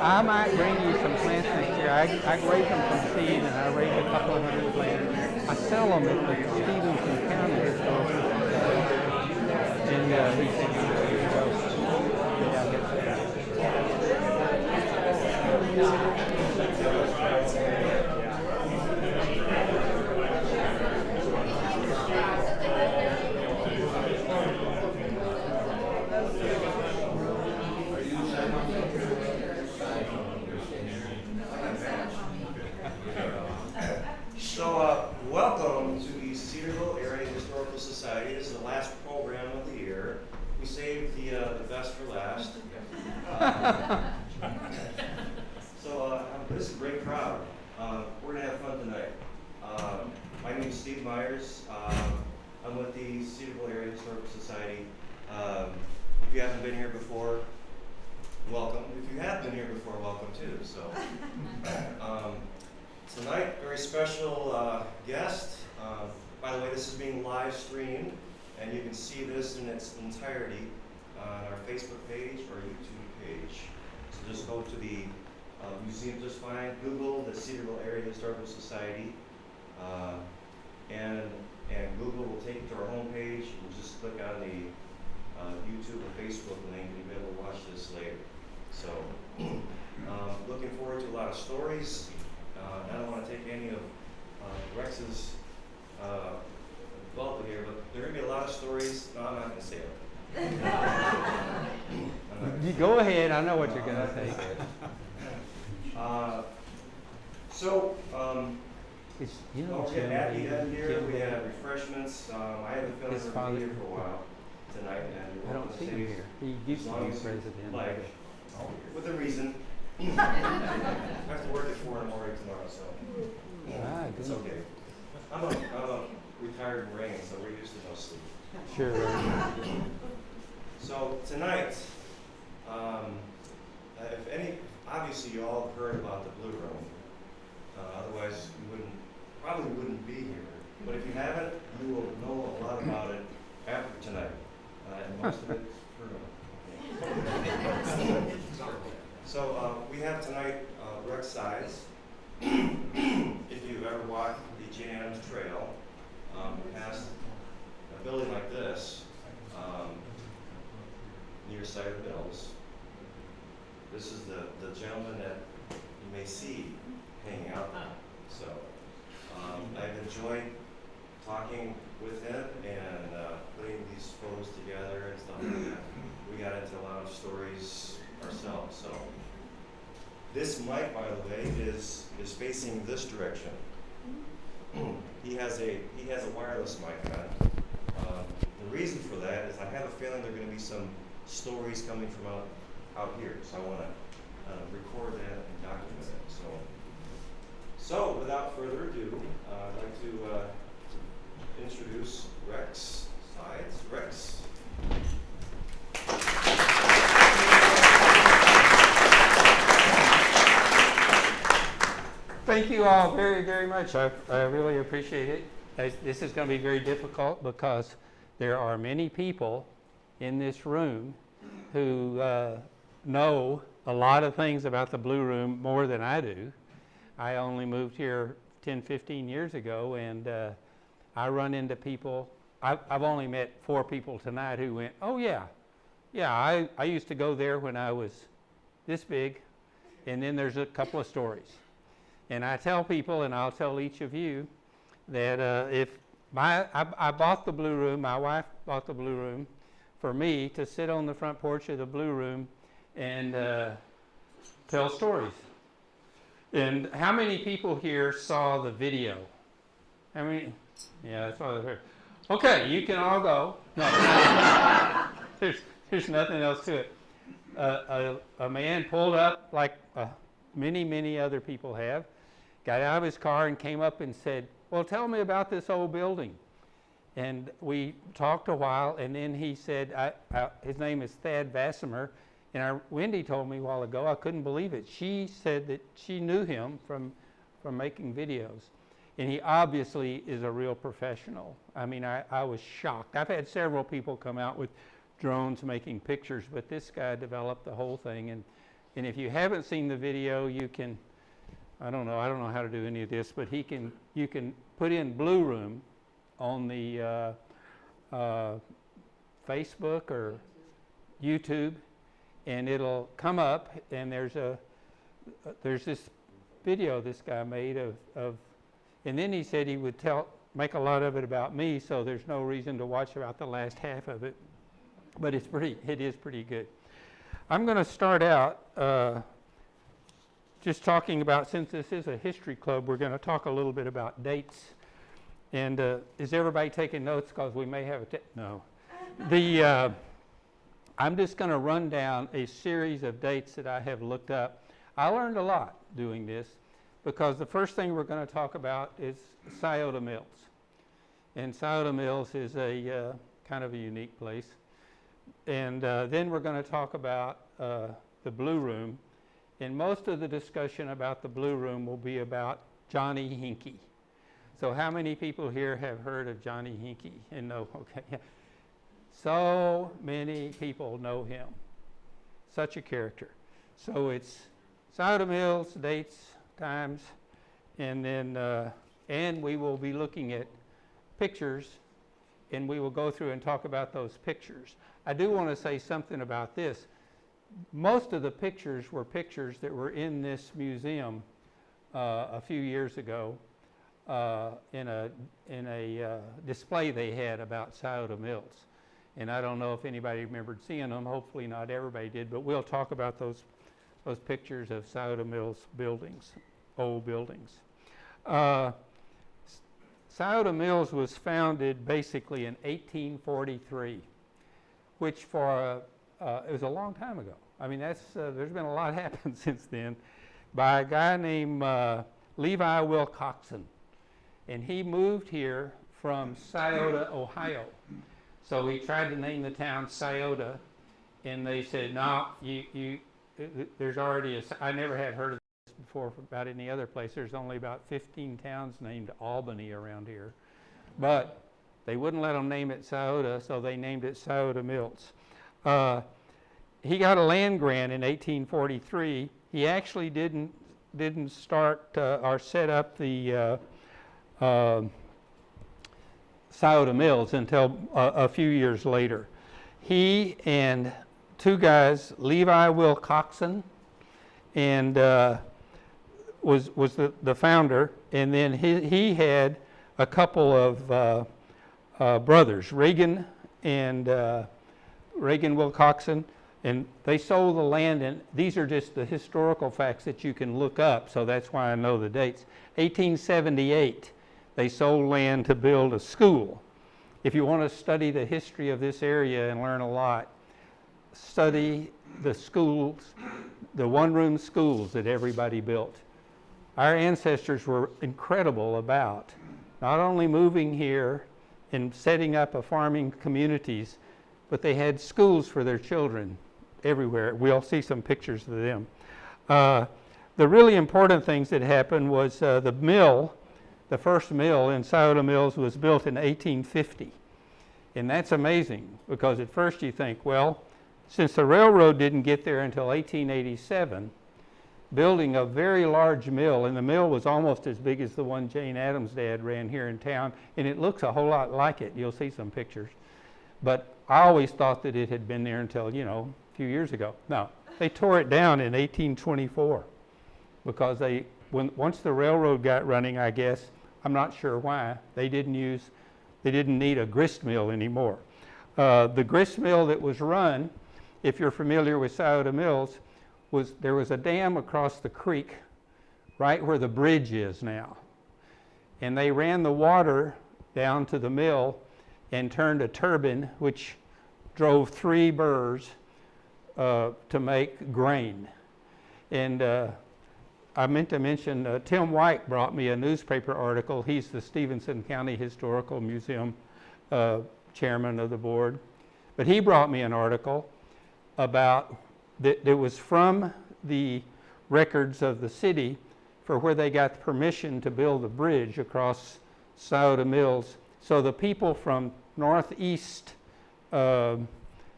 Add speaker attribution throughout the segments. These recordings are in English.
Speaker 1: I might bring you some plants next year. I raise them from seed, and I raise a couple of hundred plants. I sell them at the Stevenson County Historical Society. And he said, here you go. Yeah, I guess
Speaker 2: So, welcome to the Cedarville Area Historical Society. This is the last program of the year. We saved the best for last. This is a great crowd. We're going to have fun tonight. My name is Steve Myers. I'm with the Cedarville Area Historical Society. If you haven't been here before, welcome. If you have been here before, welcome too. So, tonight, very special guest. By the way, this is being live streamed, and you can see this in its entirety on our Facebook page or YouTube page. So just go to the museum, just find, Google the Cedarville Area Historical Society, and Google will take you to our homepage. You just click on the YouTube or Facebook link, and you'll be able to watch this later. So, looking forward to a lot of stories. I don't want to take any of Rex's bulk here, but there are going to be a lot of stories. No, I'm not going to say it.
Speaker 1: you go ahead. I know what you're going to say.
Speaker 2: We're getting at the end here. We have refreshments. I have a feeling we're going to be here for a while tonight. And
Speaker 1: I don't see him here. He used to be president.
Speaker 2: Like, with a reason. I have to work at 4 in the morning tomorrow, so it's okay. I'm a retired Marine, so we're used to no sleep.
Speaker 1: Sure.
Speaker 2: So tonight, obviously you all have heard about the Blue Room. Otherwise, you probably wouldn't be here. But if you haven't, you will know a lot about it after tonight, and most of it's true. So we have tonight Rex size. If you've ever walked the Jane Addams Trail past a building like this near Cider Mills, this is the gentleman that you may see hanging out there. So I've enjoyed talking with him and putting these photos together and stuff like that. We got into a lot of stories ourselves. So this mic, by the way, is facing this direction. He has a wireless mic on. The reason for that is I have a feeling there are going to be some stories coming from out here, so I want to record that and document it. So without further ado, I'd like to introduce Rex Sides. Rex.
Speaker 1: Thank you all very, very much. I really appreciate it. This is going to be very difficult because there are many people in this room who know a lot of things about the Blue Room more than I do. I only moved here 10, 15 years ago, and I run into people. I've only met 4 people tonight who went, oh yeah, I used to go there when I was this big, and then there's a couple of stories. And I tell people, and I'll tell each of you, that I bought the Blue Room, my wife bought the Blue Room for me to sit on the front porch of the Blue Room and tell stories. And how many people here saw the video? How many? Yeah, that's all I heard. Okay, you can all go. No, there's nothing else to it. A man pulled up like many other people have, got out of his car and came up and said, well, tell me about this old building. And we talked a while, and then he said, his name is Thad Vassimer, and Wendy told me a while ago, I couldn't believe it. She said that she knew him from making videos, and he obviously is a real professional. I mean, I was shocked. I've had several people come out with drones making pictures, but this guy developed the whole thing, and And if you haven't seen the video, you can, I don't know how to do any of this, but you can put in Blue Room on the Facebook or YouTube, and it'll come up, and there's this video this guy made of and then he said he would make a lot of it about me, so there's no reason to watch about the last half of it, but it is pretty good. I'm going to start out just talking about, since this is a history club, we're going to talk a little bit about dates. And is everybody taking notes? Because we may have no. I'm just going to run down a series of dates that I have looked up. I learned a lot doing this, because the first thing we're going to talk about is Scioto Mills. And Scioto Mills is a kind of a unique place. And then we're going to talk about the Blue Room. And most of the discussion about the Blue Room will be about Johnny Hinkey. So how many people here have heard of Johnny Hinkey and know? Okay. So many people know him. Such a character. So it's Scioto Mills, dates, times, and then and we will be looking at pictures, and we will go through and talk about those pictures. I do want to say something about this. Most of the pictures were pictures that were in this museum a few years ago in a display they had about Scioto Mills. And I don't know if anybody remembered seeing them. Hopefully not everybody did, but we'll talk about those pictures of Scioto Mills buildings, old buildings. Scioto Mills was founded basically in 1843, which it was a long time ago. I mean, there's been a lot happened since then, by a guy named Levi Wilcoxon. And he moved here from Scioto, Ohio. So he tried to name the town Scioto, and they said, no, there's already I never had heard of this before about any other place. There's only about 15 towns named Albany around here. But they wouldn't let them name it Scioto, so they named it Scioto Mills. He got a land grant in 1843. He actually didn't start or set up the Scioto Mills until a few years later. He and two guys, Levi Wilcoxon, and was the founder, and then he had a couple of brothers, Reagan and Reagan Wilcoxon, and they sold the land, and these are just the historical facts that you can look up, so that's why I know the dates. 1878, they sold land to build a school. If you want to study the history of this area and learn a lot, study the schools, the one-room schools that everybody built. Our ancestors were incredible about not only moving here and setting up a farming communities, but they had schools for their children everywhere. We'll see some pictures of them. The really important things that happened was the mill. The first mill in Scioto Mills was built in 1850. And that's amazing, because at first you think, well, since the railroad didn't get there until 1887, building a very large mill, and the mill was almost as big as the one Jane Addams' dad ran here in town, and it looks a whole lot like it. You'll see some pictures. But I always thought that it had been there until, a few years ago. No, they tore it down in 1824 because once the railroad got running, I guess, I'm not sure why, they didn't need a grist mill anymore. The grist mill that was run, if you're familiar with Scioto Mills, there was a dam across the creek right where the bridge is now. And they ran the water down to the mill and turned a turbine which drove 3 burrs to make grain. And I meant to mention, Tim White brought me a newspaper article. He's the Stevenson County Historical Museum chairman of the board. But he brought me an article about that was from the records of the city for where they got permission to build the bridge across Scioto Mills. So the people from northeast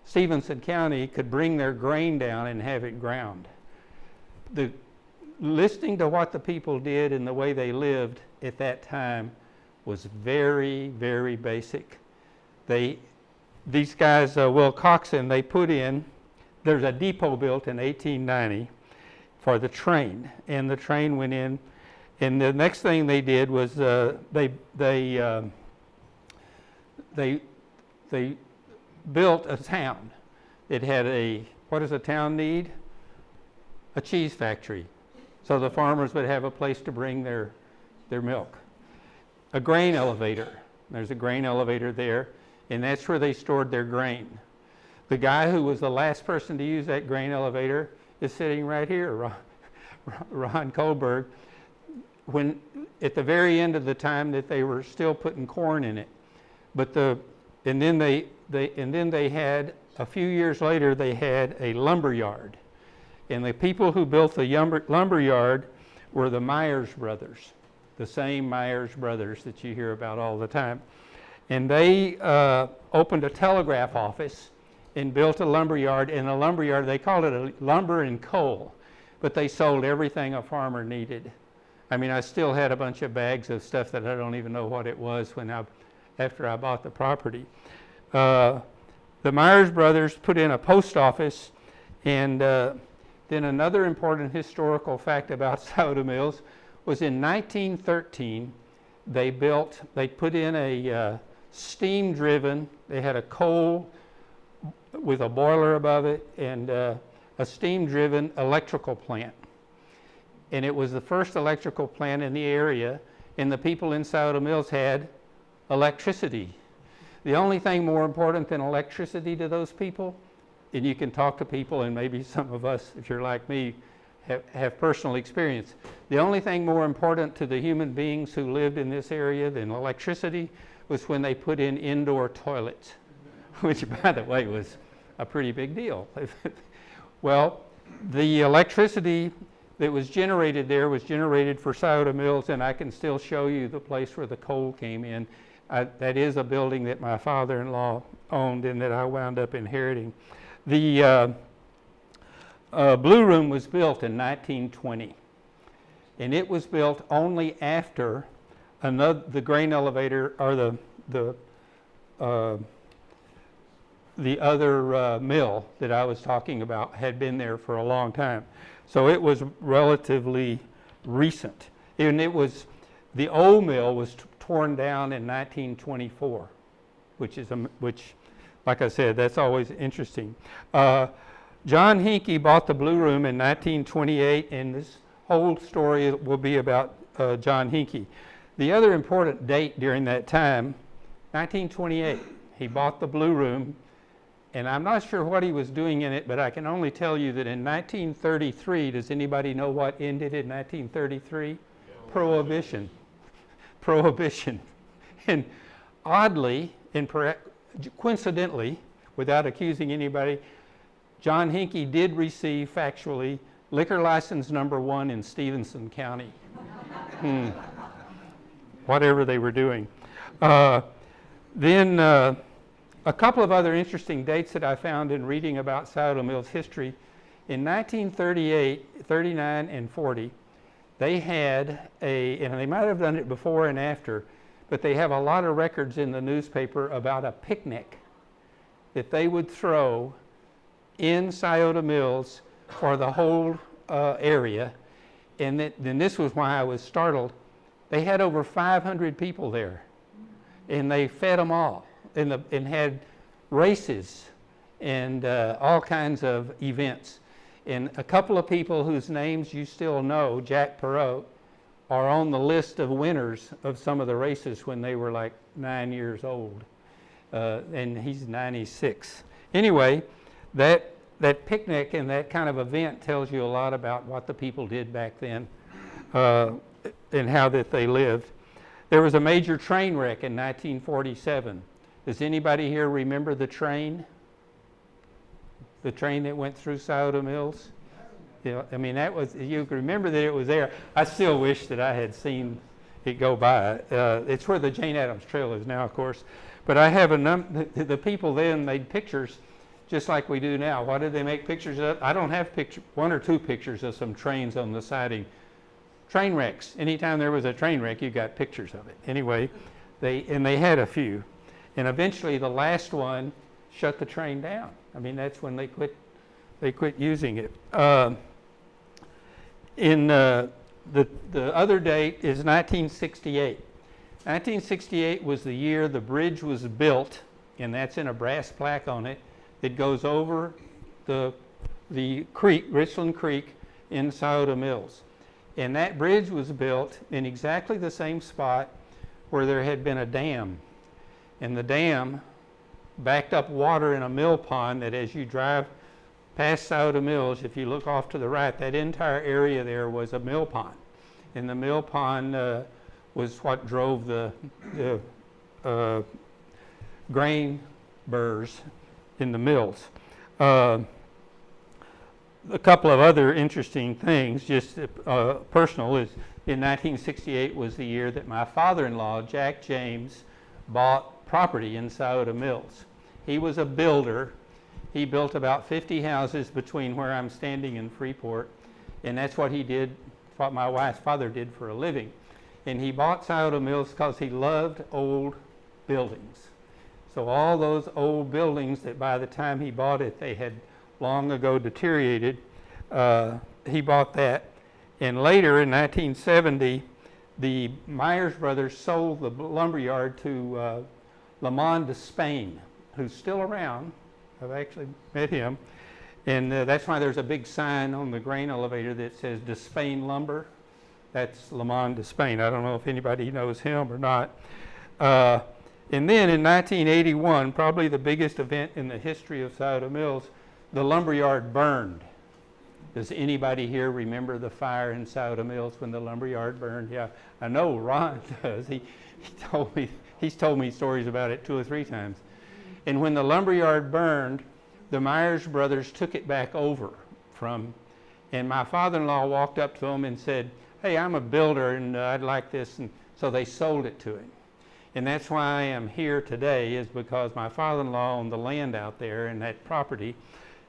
Speaker 1: Stevenson County could bring their grain down and have it ground. the listening to what the people did and the way they lived at that time was very, very basic. These guys, Will Coxon, they put in, there's a depot built in 1890 for the train, and the train went in, and the next thing they did was they built a town. It had what does a town need? A cheese factory. So the farmers would have a place to bring their milk. A grain elevator. There's a grain elevator there, and that's where they stored their grain. The guy who was the last person to use that grain elevator is sitting right here, Ron Kohlberg, when at the very end of the time that they were still putting corn in it. And then they had, a few years later, they had a lumber yard. And the people who built the lumber yard were the Myers brothers, the same Myers brothers that you hear about all the time. And they opened a telegraph office and built a lumber yard. In a lumber yard, they called it a lumber and coal, but they sold everything a farmer needed. I mean, I still had a bunch of bags of stuff that I don't even know what it was after I bought the property. The Myers brothers put in a post office, and then another important historical fact about Scioto Mills was in 1913, they put in a steam-driven, they had a coal with a boiler above it and a steam-driven electrical plant. And it was the first electrical plant in the area, and the people in Scioto Mills had electricity. The only thing more important than electricity to those people, and you can talk to people, and maybe some of us, if you're like me, have personal experience. The only thing more important to the human beings who lived in this area than electricity was when they put in indoor toilets, which, by the way, was a pretty big deal. Well, the electricity that was generated there was generated for Scioto Mills, and I can still show you the place where the coal came in. That is a building that my father-in-law owned and that I wound up inheriting. The Blue Room was built in 1920, and it was built only after the grain elevator, or the other mill that I was talking about had been there for a long time. So it was relatively recent. And the old mill was torn down in 1924, which, like I said, that's always interesting. John Hincke bought the Blue Room in 1928, and this whole story will be about John Hincke. The other important date during that time, 1928, he bought the Blue Room, and I'm not sure what he was doing in it, but I can only tell you that in 1933, does anybody know what ended in 1933? Prohibition. Prohibition. And oddly, and coincidentally, without accusing anybody, John Hincke did receive, factually, liquor license number 1 in Stevenson County. Whatever they were doing. Then a couple of other interesting dates that I found in reading about Scioto Mills history. In 1938, 39, and 40, they had and they might have done it before and after, but they have a lot of records in the newspaper about a picnic that they would throw in Scioto Mills for the whole area. And then this was why I was startled. They had over 500 people there, and they fed them all, and had races and all kinds of events. And a couple of people whose names you still know, Jack Perot, are on the list of winners of some of the races when they were like 9 years old. And he's 96. Anyway, that picnic and that kind of event tells you a lot about what the people did back then and how that they lived. There was a major train wreck in 1947. Does anybody here remember the train? The train that went through Scioto Mills? I mean, you remember that it was there. I still wish that I had seen it go by. It's where the Jane Addams Trail is now, of course. But I have the people then made pictures, just like we do now. What did they make pictures of? I don't have one or two pictures of some trains on the siding. Train wrecks. Anytime there was a train wreck, you got pictures of it. Anyway, they had a few. And eventually the last one shut the train down. I mean, that's when they quit using it. The other date is 1968. 1968 was the year the bridge was built, and that's in a brass plaque on it. It goes over the creek, Richland Creek, in Scioto Mills. And that bridge was built in exactly the same spot where there had been a dam. And the dam backed up water in a mill pond that, as you drive past Scioto Mills, if you look off to the right, that entire area there was a mill pond. And the mill pond was what drove the grain burrs in the mills. A couple of other interesting things, just personal, is in 1968 was the year that my father-in-law, Jack James, bought property in Scioto Mills. He was a builder. He built about 50 houses between where I'm standing and Freeport, and that's what he did, what my wife's father did for a living. And he bought Scioto Mills because he loved old buildings. So all those old buildings that by the time he bought it, they had long ago deteriorated, he bought that. And later in 1970, the Myers brothers sold the lumberyard to Lamond de Spain, who's still around. I've actually met him. And that's why there's a big sign on the grain elevator that says De Spain Lumber. That's Lamond de Spain. I don't know if anybody knows him or not. And then in 1981, probably the biggest event in the history of Scioto Mills, the lumberyard burned. Does anybody here remember the fire in Scioto Mills when the lumberyard burned? Yeah, I know Ron does. He's told me stories about it 2 or 3 times. And when the lumberyard burned, the Myers brothers took it back over and my father-in-law walked up to them and said, "Hey, I'm a builder and I'd like this." And so they sold it to him. And that's why I am here today, is because my father-in-law owned the land out there and that property.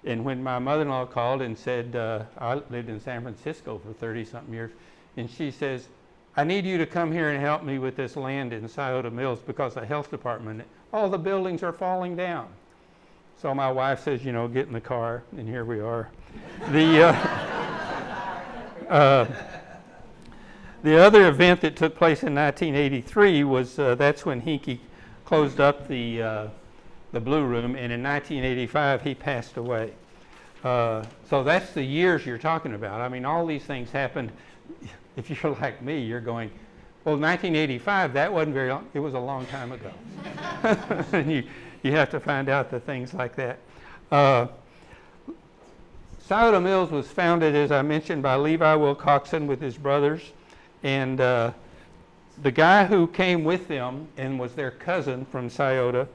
Speaker 1: And when my mother-in-law called and said, I lived in San Francisco for 30-something years, and she says, "I need you to come here and help me with this land in Scioto Mills because the health department, all the buildings are falling down." So my wife says, "You know, get in the car," and here we are. The other event that took place in 1983 was that's when Hinkie closed up the Blue Room, and in 1985 he passed away. So that's the years you're talking about. I mean, all these things happened. If you're like me, you're going, well, 1985, that wasn't very long. It was a long time ago. And you have to find out the things like that. Scioto Mills was founded, as I mentioned, by Levi Wilcoxon with his brothers. And the guy who came with them and was their cousin from Scioto,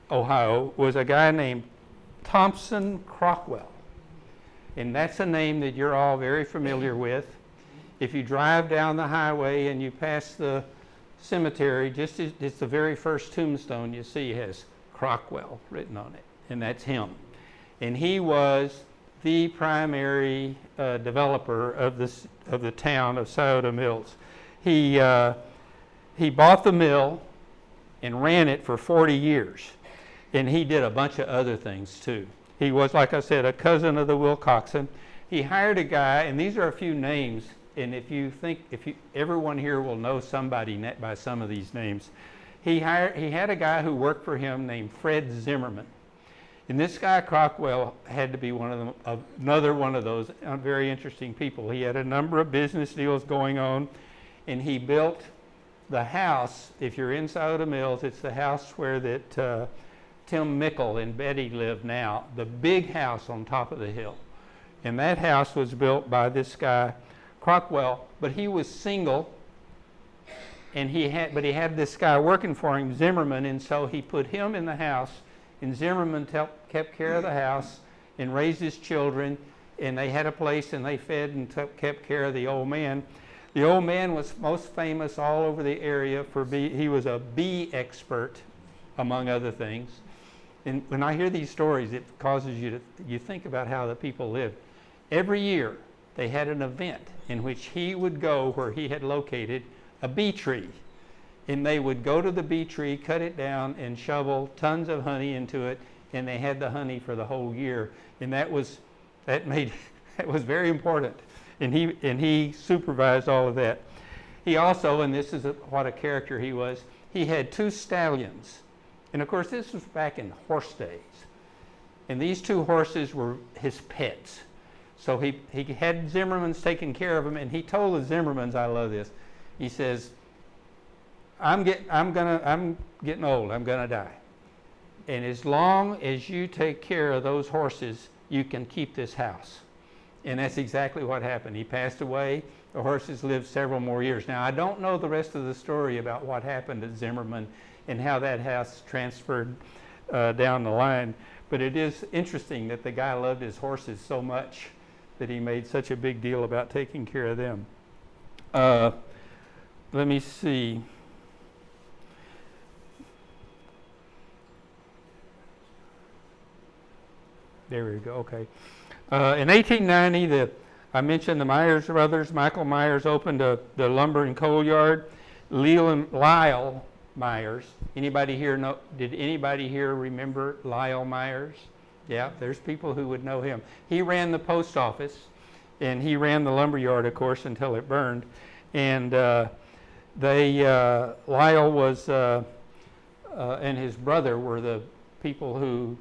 Speaker 1: Ohio, was a guy named Thompson Crockwell. And that's a name that you're all very familiar with. If you drive down the highway and you pass the cemetery, it's the very first tombstone you see has Crockwell written on it, and that's him. And he was the primary developer of the town of Scioto Mills. He bought the mill and ran it for 40 years, and he did a bunch of other things too. He was, like I said, a cousin of the Wilcoxon. He hired a guy, and these are a few names, and everyone here will know somebody by some of these names. He had a guy who worked for him named Fred Zimmerman. And this guy, Crockwell, had to be another one of those very interesting people. He had a number of business deals going on, and he built the house. If you're in Scioto Mills, it's the house where that Tim Mickle and Betty live now, the big house on top of the hill. And that house was built by this guy, Crockwell, but he was single, and he had this guy working for him, Zimmerman, and so he put him in the house. And Zimmerman kept care of the house and raised his children, and they had a place, and they fed and kept care of the old man. The old man was most famous all over the area for he was a bee expert, among other things. And when I hear these stories, it causes you think about how the people lived. Every year, they had an event in which he would go where he had located a bee tree. And they would go to the bee tree, cut it down, and shovel tons of honey into it, and they had the honey for the whole year. And that was very important. And he supervised all of that. He also, and this is what a character he was, he had 2 stallions. And of course, this was back in horse days. And these 2 horses were his pets. So he had Zimmermans taking care of them, and he told the Zimmermans, I love this, he says, I'm getting old, I'm gonna die. And as long as you take care of those horses, you can keep this house. And that's exactly what happened. He passed away. The horses lived several more years. Now, I don't know the rest of the story about what happened at Zimmerman and how that house transferred down the line, but it is interesting that the guy loved his horses so much that he made such a big deal about taking care of them. Let me see. There we go, okay. In 1890, I mentioned the Myers brothers. Michael Myers opened the lumber and coal yard. Lyle Myers. Anybody here know? Did anybody here remember Lyle Myers? Yeah, there's people who would know him. He ran the post office, and he ran the lumber yard, of course, until it burned. And Lyle was and his brother were the people who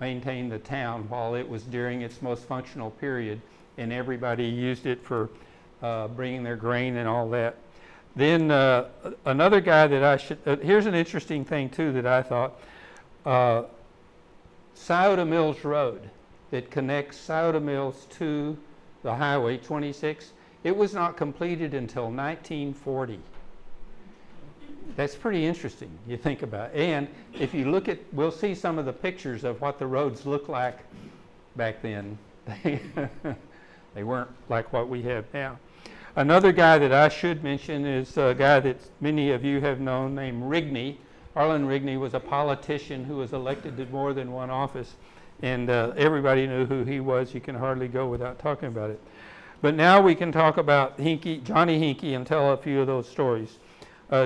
Speaker 1: maintained the town while it was during its most functional period, and everybody used it for bringing their grain and all that. Then another guy that I should, here's an interesting thing too that I thought. Scioto Mills Road that connects Scioto Mills to the Highway 26, it was not completed until 1940. That's pretty interesting, you think about it. And if you look at, we'll see some of the pictures of what the roads looked like back then. They weren't like what we have now. Another guy that I should mention is a guy that many of you have known named Rigney. Arlen Rigney was a politician who was elected to more than one office, and everybody knew who he was. You can hardly go without talking about it. But now we can talk about Johnny Hinkey, and tell a few of those stories.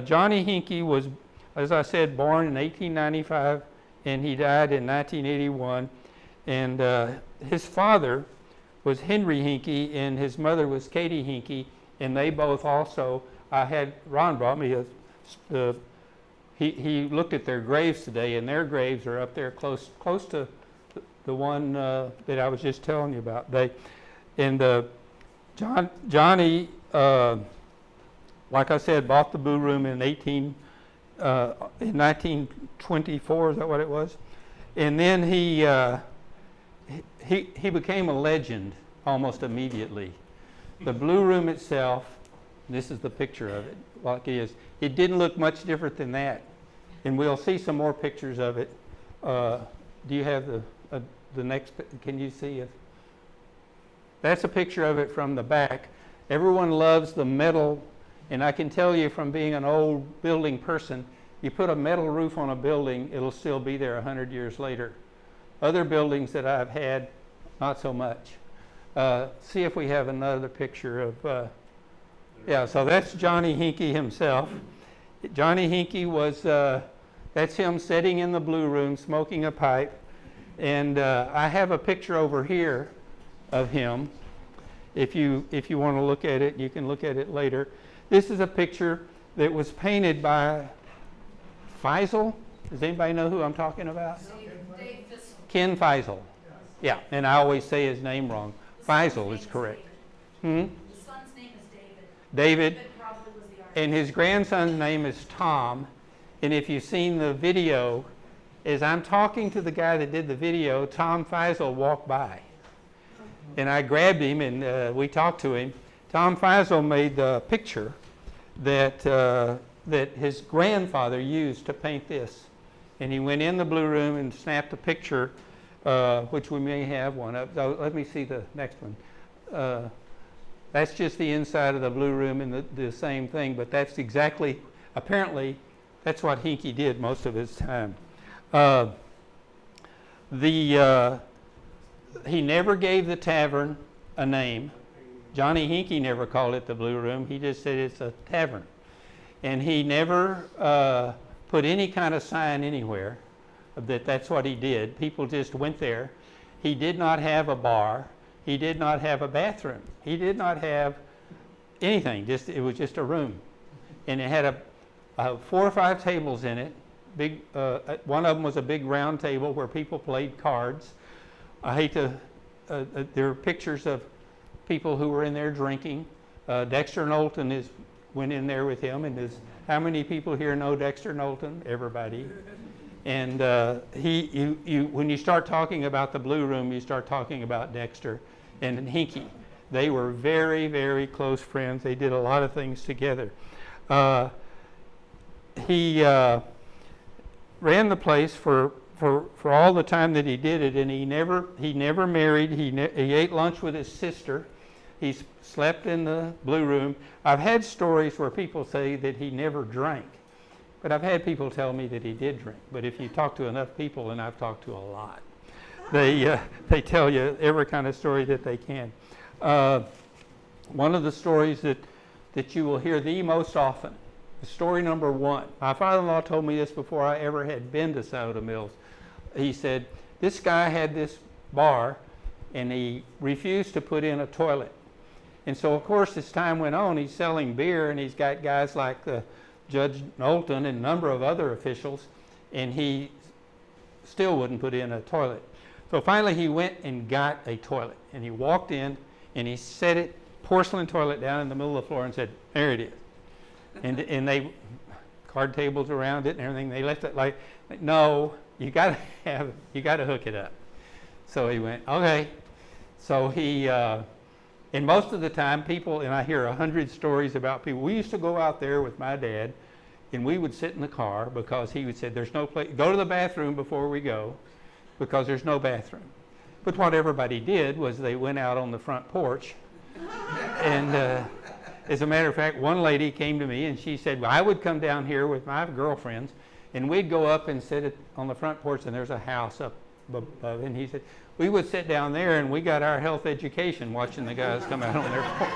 Speaker 1: Johnny Hinkey was, as I said, born in 1895, and he died in 1981. And his father was Henry Hinkey, and his mother was Katie Hinkey, and they both also, Ron brought me he looked at their graves today, and their graves are up there close to the one that I was just telling you about. Johnny, like I said, bought the Blue Room in 1924. Is that what it was? And then he became a legend almost immediately. The Blue Room itself, this is the picture of it, like it is. It didn't look much different than that. And we'll see some more pictures of it. Do you have the next, can you see it? That's a picture of it from the back. Everyone loves the metal, and I can tell you from being an old building person, you put a metal roof on a building, it'll still be there 100 years later. Other buildings that I've had, not so much. See if we have another picture of, yeah, so that's Johnny Hinkey himself. Johnny Hinkey was, that's him sitting in the Blue Room smoking a pipe. And I have a picture over here of him. If you want to look at it, you can look at it later. This is a picture that was painted by Feisel. Does anybody know who I'm talking about? Ken Feisel. Yeah, and I always say his name wrong. Feisel is correct.
Speaker 3: The son's name is David.
Speaker 1: David.
Speaker 3: David probably was the artist.
Speaker 1: And his grandson's name is Tom. And if you've seen the video, as I'm talking to the guy that did the video, Tom Feisel walked by. And I grabbed him and we talked to him. Tom Feisel made the picture that his grandfather used to paint this. And he went in the Blue Room and snapped a picture, which we may have one of. So let me see the next one. That's just the inside of the Blue Room and the same thing, but that's exactly, apparently, that's what Hinkey did most of his time. He never gave the tavern a name. Johnny Hinkey never called it the Blue Room. He just said it's a tavern. And he never put any kind of sign anywhere that that's what he did. People just went there. He did not have a bar. He did not have a bathroom. He did not have anything. It was just a room. And it had 4 or 5 tables in it. Big. One of them was a big round table where people played cards. I hate to. There are pictures of people who were in there drinking. Dexter Knowlton went in there with him, and how many people here know Dexter Knowlton? Everybody. And when you start talking about the Blue Room, you start talking about Dexter and Hinkey. They were very, very close friends. They did a lot of things together. He ran the place for all the time that he did it, and he never married. He ate lunch with his sister. He slept in the Blue Room. I've had stories where people say that he never drank, but I've had people tell me that he did drink. But if you talk to enough people, and I've talked to a lot, they tell you every kind of story that they can. One of the stories that you will hear the most often, story number 1. My father-in-law told me this before I ever had been to Scioto Mills. He said, this guy had this bar, and he refused to put in a toilet. And so, of course, as time went on, he's selling beer, and he's got guys like Judge Knowlton and a number of other officials, and he still wouldn't put in a toilet. So finally he went and got a toilet, and he walked in, and he set it, porcelain toilet, down in the middle of the floor and said, there it is. And they, card tables around it and everything, they left it like, no, you got to hook it up. So he went, okay. So he, and most of the time people, and I hear 100 stories about people, we used to go out there with my dad, and we would sit in the car because he would say, there's no place, go to the bathroom before we go, because there's no bathroom. But what everybody did was they went out on the front porch, and as a matter of fact, one lady came to me and she said, well, I would come down here with my girlfriends, and we'd go up and sit on the front porch, and there's a house up above, and he said, we would sit down there and we got our health education watching the guys come out on their porch.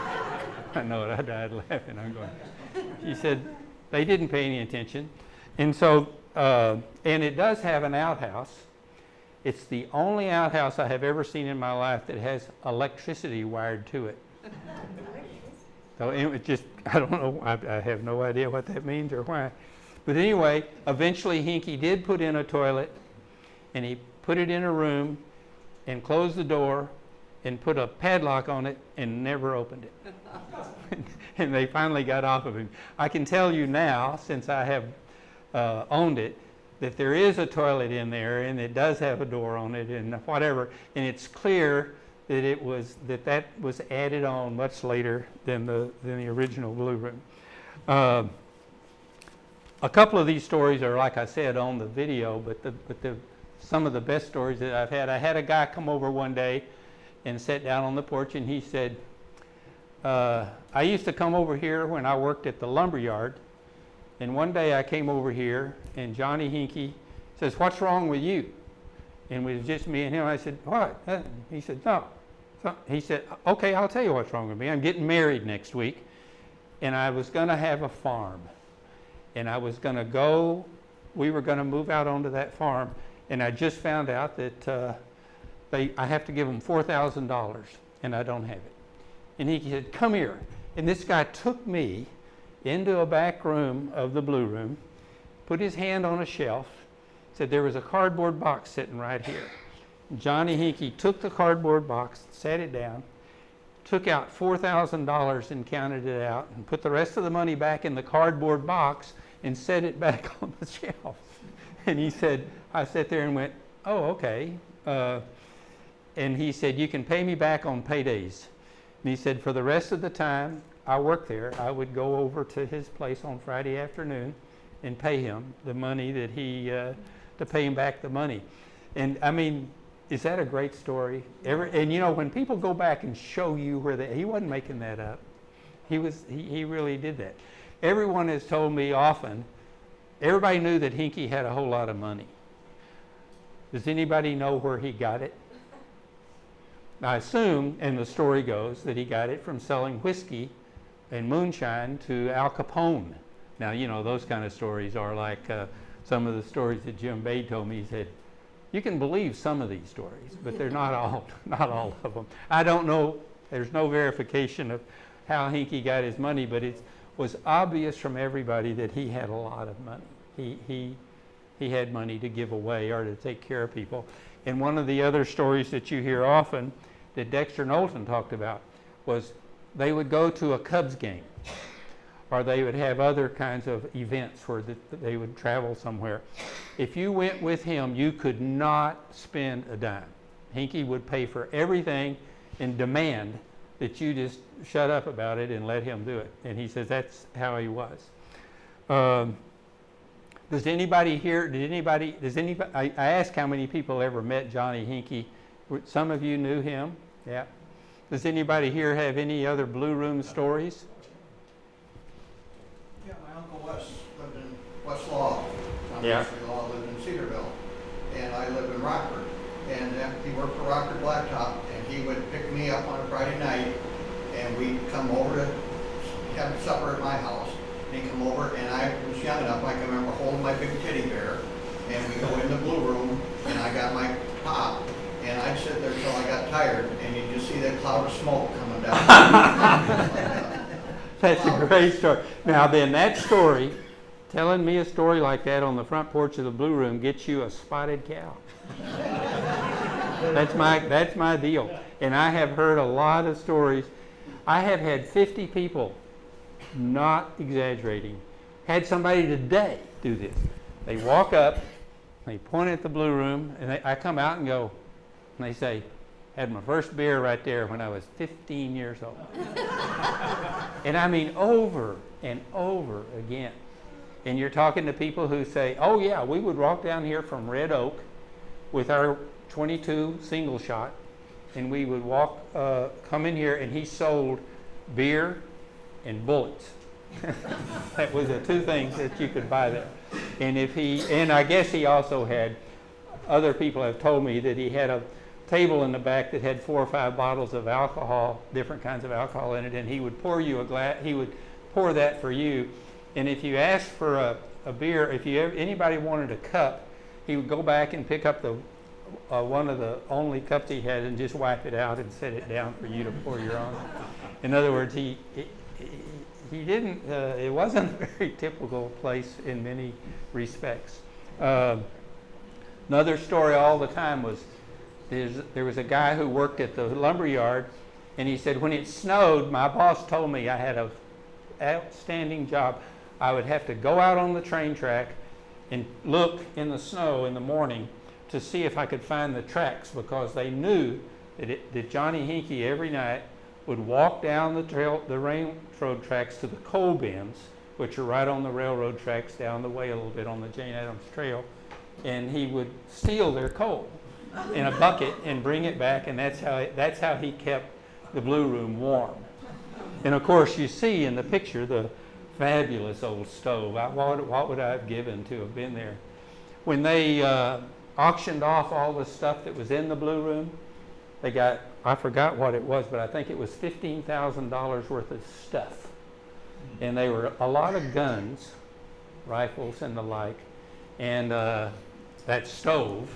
Speaker 1: I know it, I died laughing. I'm going, he said, they didn't pay any attention. And so, and it does have an outhouse. It's the only outhouse I have ever seen in my life that has electricity wired to it. So it just, I don't know, I have no idea what that means or why. But anyway, eventually Hinkey did put in a toilet, and he put it in a room and closed the door and put a padlock on it and never opened it. And they finally got off of him. I can tell you now, since I have owned it, that there is a toilet in there, and it does have a door on it and whatever, and it's clear that that was added on much later than the original Blue Room. A couple of these stories are, like I said, on the video, but some of the best stories that I've had. I had a guy come over one day and sat down on the porch, and he said, I used to come over here when I worked at the lumber yard, and one day I came over here, and Johnny Hinkey says, what's wrong with you? And it was just me and him. I said, what? He said, no. So he said, okay, I'll tell you what's wrong with me. I'm getting married next week, and I was going to have a farm. And I was going to go, we were going to move out onto that farm, and I just found out that I have to give them $4,000, and I don't have it. And he said, come here. And this guy took me into a back room of the Blue Room, put his hand on a shelf, said there was a cardboard box sitting right here. Johnny Hinkey took the cardboard box, sat it down, took out $4,000 and counted it out, and put the rest of the money back in the cardboard box and set it back on the shelf. And he said, I sat there and went, oh, okay. And he said, you can pay me back on paydays. And he said, for the rest of the time I worked there, I would go over to his place on Friday afternoon and pay him the money that to pay him back the money. And I mean, is that a great story? And you know, when people go back and show you he wasn't making that up. He really did that. Everyone has told me often, everybody knew that Hinkey had a whole lot of money. Does anybody know where he got it? I assume, and the story goes, that he got it from selling whiskey and moonshine to Al Capone. Now, you know, those kind of stories are like some of the stories that Jim Bay told me. He said, you can believe some of these stories, but they're not all of them. I don't know, there's no verification of how Hinky got his money, but it was obvious from everybody that he had a lot of money. He had money to give away or to take care of people. And one of the other stories that you hear often that Dexter Knowlton talked about was they would go to a Cubs game, or they would have other kinds of events where they would travel somewhere. If you went with him, you could not spend a dime. Hinky would pay for everything and demand that you just shut up about it and let him do it. And he says that's how he was. Does anybody here, I asked how many people ever met Johnny Hinky. Some of you knew him, yeah. Does anybody here have any other Blue Room stories?
Speaker 4: Yeah, my Uncle Wes lived in West Law. John
Speaker 1: Yeah.
Speaker 4: Wesley Law lived in Cedarville, and I lived in Rockford. And he worked for Rockford Blacktop, and he would pick me up on a Friday night, and we'd come over to have supper at my house. And he'd come over, and I was young enough, I can remember holding my big teddy bear, and we go in the Blue Room, and I got my pop, and I'd sit there till I got tired, and you'd just see that cloud of smoke coming down.
Speaker 1: That's a great story. Now then, that story, telling me a story like that on the front porch of the Blue Room gets you a spotted cow. That's my deal. And I have heard a lot of stories. I have had 50 people, not exaggerating, had somebody today do this. They walk up, they point at the Blue Room, and I come out and go, and they say, had my first beer right there when I was 15 years old. And I mean over and over again. And you're talking to people who say, oh yeah, we would walk down here from Red Oak with our 22 single shot, and we would come in here, and he sold beer and bullets. That was the two things that you could buy there. And I guess he also had, other people have told me that he had a table in the back that had 4 or 5 bottles of alcohol, different kinds of alcohol in it, and he would pour you a glass, he would pour that for you. And if you asked for a beer, if anybody wanted a cup, he would go back and pick up the one of the only cups he had and just wipe it out and set it down for you to pour your own. In other words, he didn't, it wasn't a very typical place in many respects. Another story all the time was, there was a guy who worked at the lumber yard, and he said, when it snowed, my boss told me I had an outstanding job. I would have to go out on the train track and look in the snow in the morning to see if I could find the tracks, because they knew that Johnny Hinky every night would walk down the railroad tracks to the coal bins, which are right on the railroad tracks down the way a little bit on the Jane Addams Trail, and he would steal their coal in a bucket and bring it back, and that's how he kept the Blue Room warm. And of course, you see in the picture the fabulous old stove. What would I have given to have been there? When they auctioned off all the stuff that was in the Blue Room, they got, I forgot what it was, but I think it was $15,000 worth of stuff. And they were a lot of guns, rifles and the like, and that stove.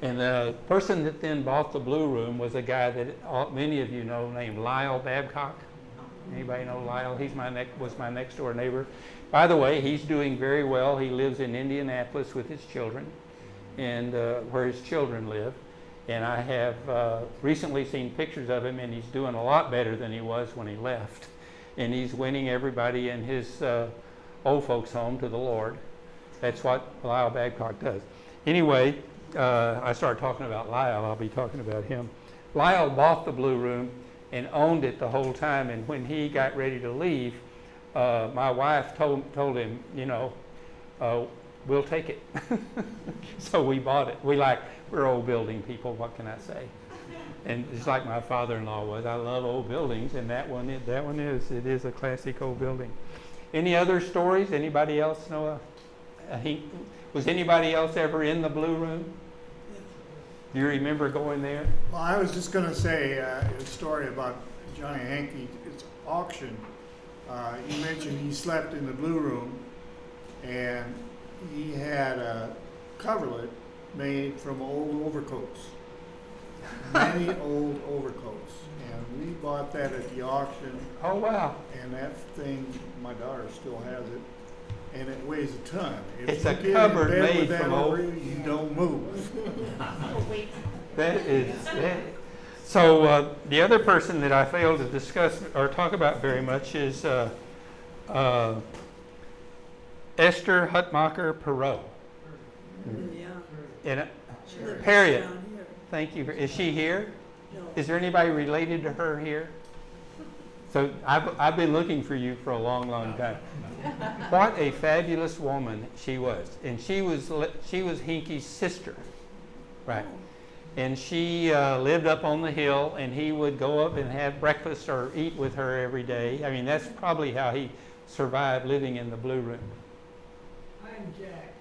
Speaker 1: And the person that then bought the Blue Room was a guy that many of you know named Lyle Babcock. Anybody know Lyle? Was my next door neighbor. By the way, he's doing very well. He lives in Indianapolis with his children, and where his children live. And I have recently seen pictures of him, and he's doing a lot better than he was when he left. And he's winning everybody in his old folks' home to the Lord. That's what Lyle Babcock does. Anyway, I started talking about Lyle. I'll be talking about him. Lyle bought the Blue Room and owned it the whole time. And when he got ready to leave, my wife told him, you know, we'll take it. So we bought it. We're old building people. What can I say? And it's like my father-in-law was. I love old buildings, and that one is. It is a classic old building. Any other stories? Anybody else know? Was anybody else ever in the Blue Room? Do you remember going there?
Speaker 5: Well, I was just gonna say, a story about Johnny Hankey's auction. You mentioned he slept in the blue room, and he had a coverlet made from old overcoats. Many old overcoats. And we bought that at the auction,
Speaker 1: Oh, wow.
Speaker 5: and that thing, my daughter still has it, and it weighs a ton. If
Speaker 1: It's
Speaker 5: you
Speaker 1: a
Speaker 5: get in
Speaker 1: cupboard
Speaker 5: bed with
Speaker 1: made
Speaker 5: that
Speaker 1: from
Speaker 5: over
Speaker 1: old-
Speaker 5: you, you don't move.
Speaker 1: That is, so the other person that I failed to discuss or talk about very much is Esther Hutmacher Perot.
Speaker 6: Yeah.
Speaker 1: And
Speaker 6: She lives
Speaker 1: Harriet,
Speaker 6: down here.
Speaker 1: thank you. Is she here?
Speaker 6: No.
Speaker 1: Is there anybody related to her here? So I've been looking for you for a long, long time. What a fabulous woman she was, and she was Hinkey's sister, right? And she lived up on the hill, and he would go up and have breakfast or eat with her every day. I mean, that's probably how he survived living in the blue room.
Speaker 7: I'm Jack.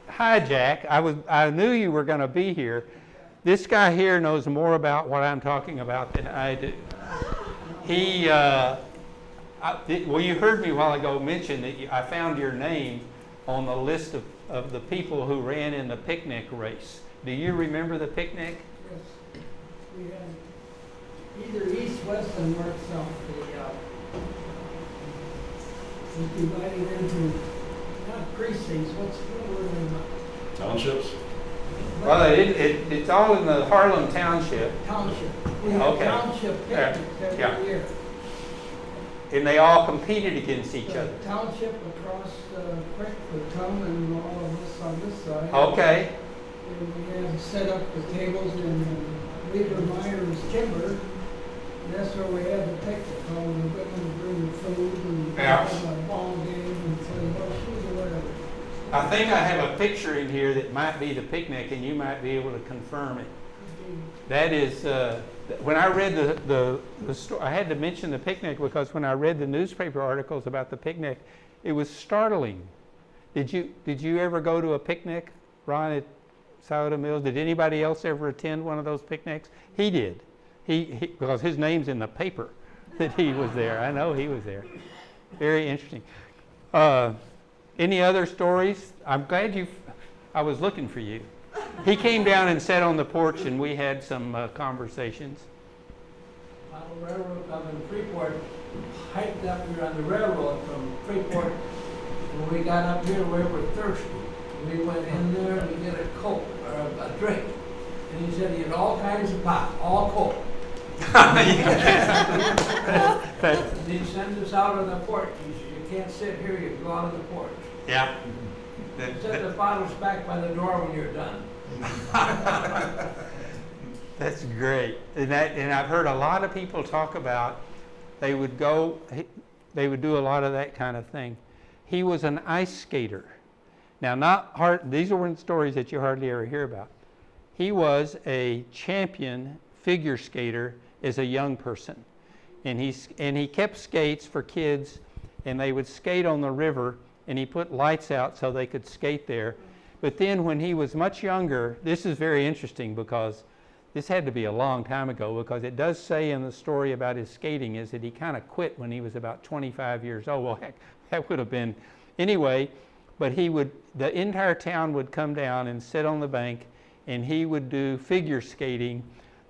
Speaker 1: Hi, Jack. I knew you were going to be here. This guy here knows more about what I'm talking about than I do. Well, you heard me a while ago mention that I found your name on the list of the people who ran in the picnic race. Do you remember the picnic?
Speaker 7: Yes. We had either east, west, and north, south. It was divided into, not precincts, what were they?
Speaker 8: Townships?
Speaker 1: Well, it's all in the Harlem Township,
Speaker 7: Township. We had
Speaker 1: Okay.
Speaker 7: township
Speaker 1: Yeah.
Speaker 7: picnics
Speaker 1: Yeah.
Speaker 7: every year.
Speaker 1: and they all competed against each
Speaker 7: The
Speaker 1: other.
Speaker 7: township across the creek would come and all of us on this side.
Speaker 1: Okay.
Speaker 7: And we had set up the tables in Weaver Myers Timber. And that's where we had the picnic. All the women would bring the food and
Speaker 1: Yeah.
Speaker 7: have a ball game and play horseshoes or whatever.
Speaker 1: I think I have a picture in here that might be the picnic, and you might be able to confirm it. That is, when I read the story, I had to mention the picnic because when I read the newspaper articles about the picnic, it was startling. Did you ever go to a picnic, Ron, at Scioto Mills? Did anybody else ever attend one of those picnics? He did. He because his name's in the paper that he was there. I know he was there. Very interesting. Any other stories? I'm glad I was looking for you. He came down and sat on the porch, and we had some conversations.
Speaker 7: On the railroad up in Freeport, hiked up here on the railroad from Freeport. When we got up here, we were thirsty. We went in there to get a Coke or a drink. And he said he had all kinds of pop, all Coke. And he sent us out on the porch. He said, you can't sit here, you go out on the porch.
Speaker 1: Yeah.
Speaker 7: Set the bottles back by the door when you're done.
Speaker 1: That's great. And I've heard a lot of people talk about they would do a lot of that kind of thing. He was an ice skater. Now, these weren't stories that you hardly ever hear about. He was a champion figure skater as a young person. And he kept skates for kids, and they would skate on the river, and he put lights out so they could skate there. But then when he was much younger, this is very interesting because this had to be a long time ago, because it does say in the story about his skating is that he kind of quit when he was about 25 years old. Well, heck, that would have been anyway. But the entire town would come down and sit on the bank, and he would do figure skating,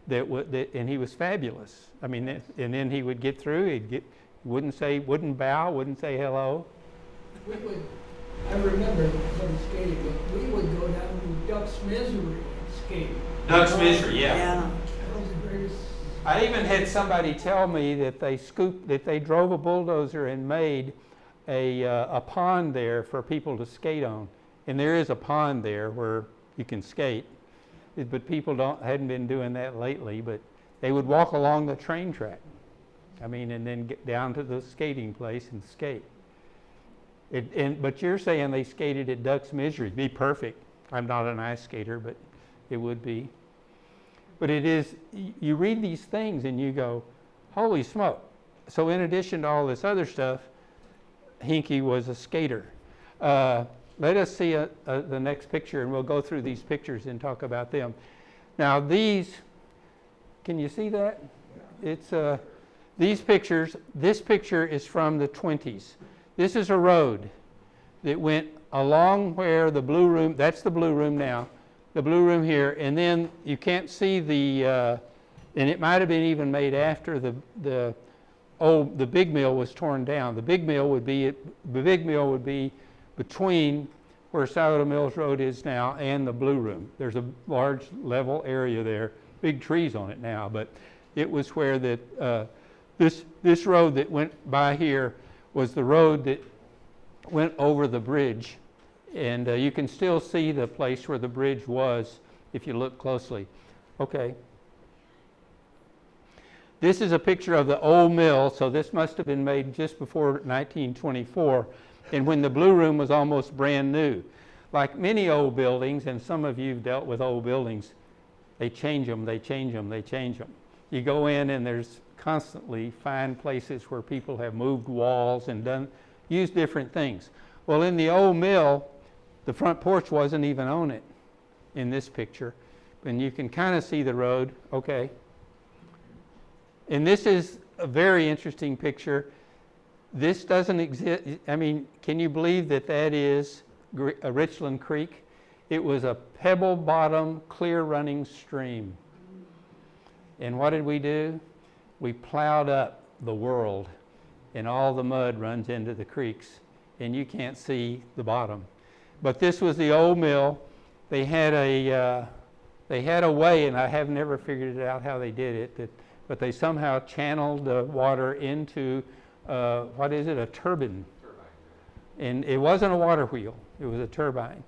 Speaker 1: and he was fabulous. I mean, and then he would get through. Wouldn't bow, wouldn't say hello.
Speaker 7: I remember some skating, but we would go down to Duck's Misery and skate.
Speaker 1: Duck's Misery, yeah.
Speaker 6: Yeah.
Speaker 7: That was the greatest.
Speaker 1: I even had somebody tell me that they drove a bulldozer and made a pond there for people to skate on. And there is a pond there where you can skate. But people hadn't been doing that lately, but they would walk along the train track. I mean, and then get down to the skating place and skate. But you're saying they skated at Duck's Misery. It'd be perfect. I'm not an ice skater, but it would be. But it is, you read these things and you go, holy smoke. So in addition to all this other stuff, Hinkey was a skater. let us see the next picture, and we'll go through these pictures and talk about them. Now these, can you see that? It's these pictures. This picture is from the 20s. This is a road that went along where the blue room. That's the blue room now. The blue room here, and then you can't see the. And it might have been even made after the big mill was torn down. The big mill would be between where Sourdough Mills Road is now and the blue room. There's a large level area there, big trees on it now, but it was where that this road that went by here was the road that went over the bridge, and you can still see the place where the bridge was if you look closely. Okay. This is a picture of the old mill, so this must have been made just before 1924, and when the blue room was almost brand new. Like many old buildings, and some of you have dealt with old buildings, they change them, they change them, they change them. You go in and there's constantly find places where people have moved walls and used different things. Well, in the old mill, the front porch wasn't even on it in this picture, and you can kind of see the road. Okay. And this is a very interesting picture. This doesn't exist. I mean, can you believe that that is Richland Creek? It was a pebble bottom, clear running stream. And what did we do? We plowed up the world, and all the mud runs into the creeks, and you can't see the bottom. But this was the old mill. They had a way, and I have never figured it out how they did it, but they somehow channeled the water into, what is it, a turbine. And it wasn't a water wheel, it was a turbine.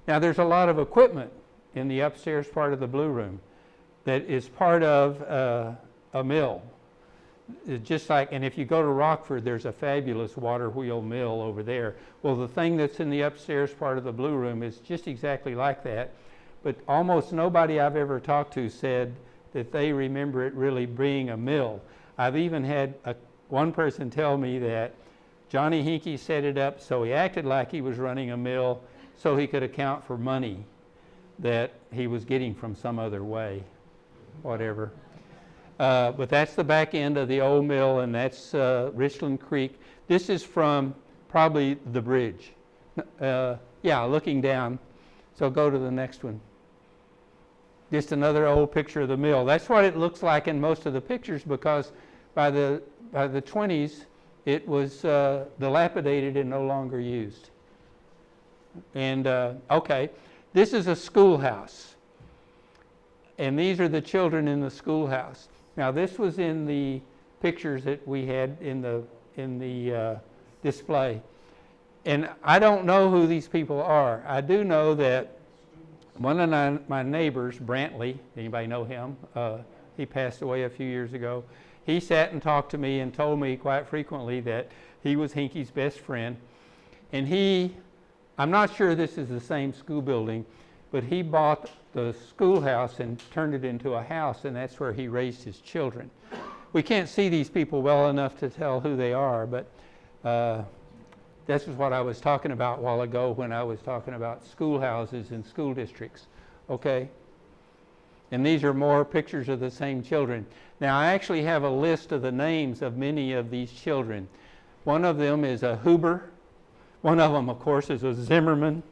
Speaker 1: Now there's a lot of equipment in the upstairs part of the blue room that is part of a mill. It's just like, and if you go to Rockford, there's a fabulous water wheel mill over there. Well, the thing that's in the upstairs part of the blue room is just exactly like that, but almost nobody I've ever talked to said that they remember it really being a mill. I've even had one person tell me that Johnny Hinkey set it up so he acted like he was running a mill so he could account for money that he was getting from some other way, whatever. But that's the back end of the old mill, and that's Richland Creek. This is from probably the bridge. Yeah, looking down. So go to the next one. Just another old picture of the mill. That's what it looks like in most of the pictures, because by the 20s it was dilapidated and no longer used. And okay, this is a schoolhouse, and these are the children in the schoolhouse. Now this was in the pictures that we had in the display, and I don't know who these people are. I do know that one of my neighbors, Brantley, anybody know him? He passed away a few years ago. He sat and talked to me and told me quite frequently that he was Hinkey's best friend. And I'm not sure this is the same school building, but he bought the schoolhouse and turned it into a house, and that's where he raised his children. We can't see these people well enough to tell who they are, but this is what I was talking about a while ago when I was talking about schoolhouses and school districts, okay? And these are more pictures of the same children. Now, I actually have a list of the names of many of these children. One of them is a Huber. One of them, of course, is a Zimmerman.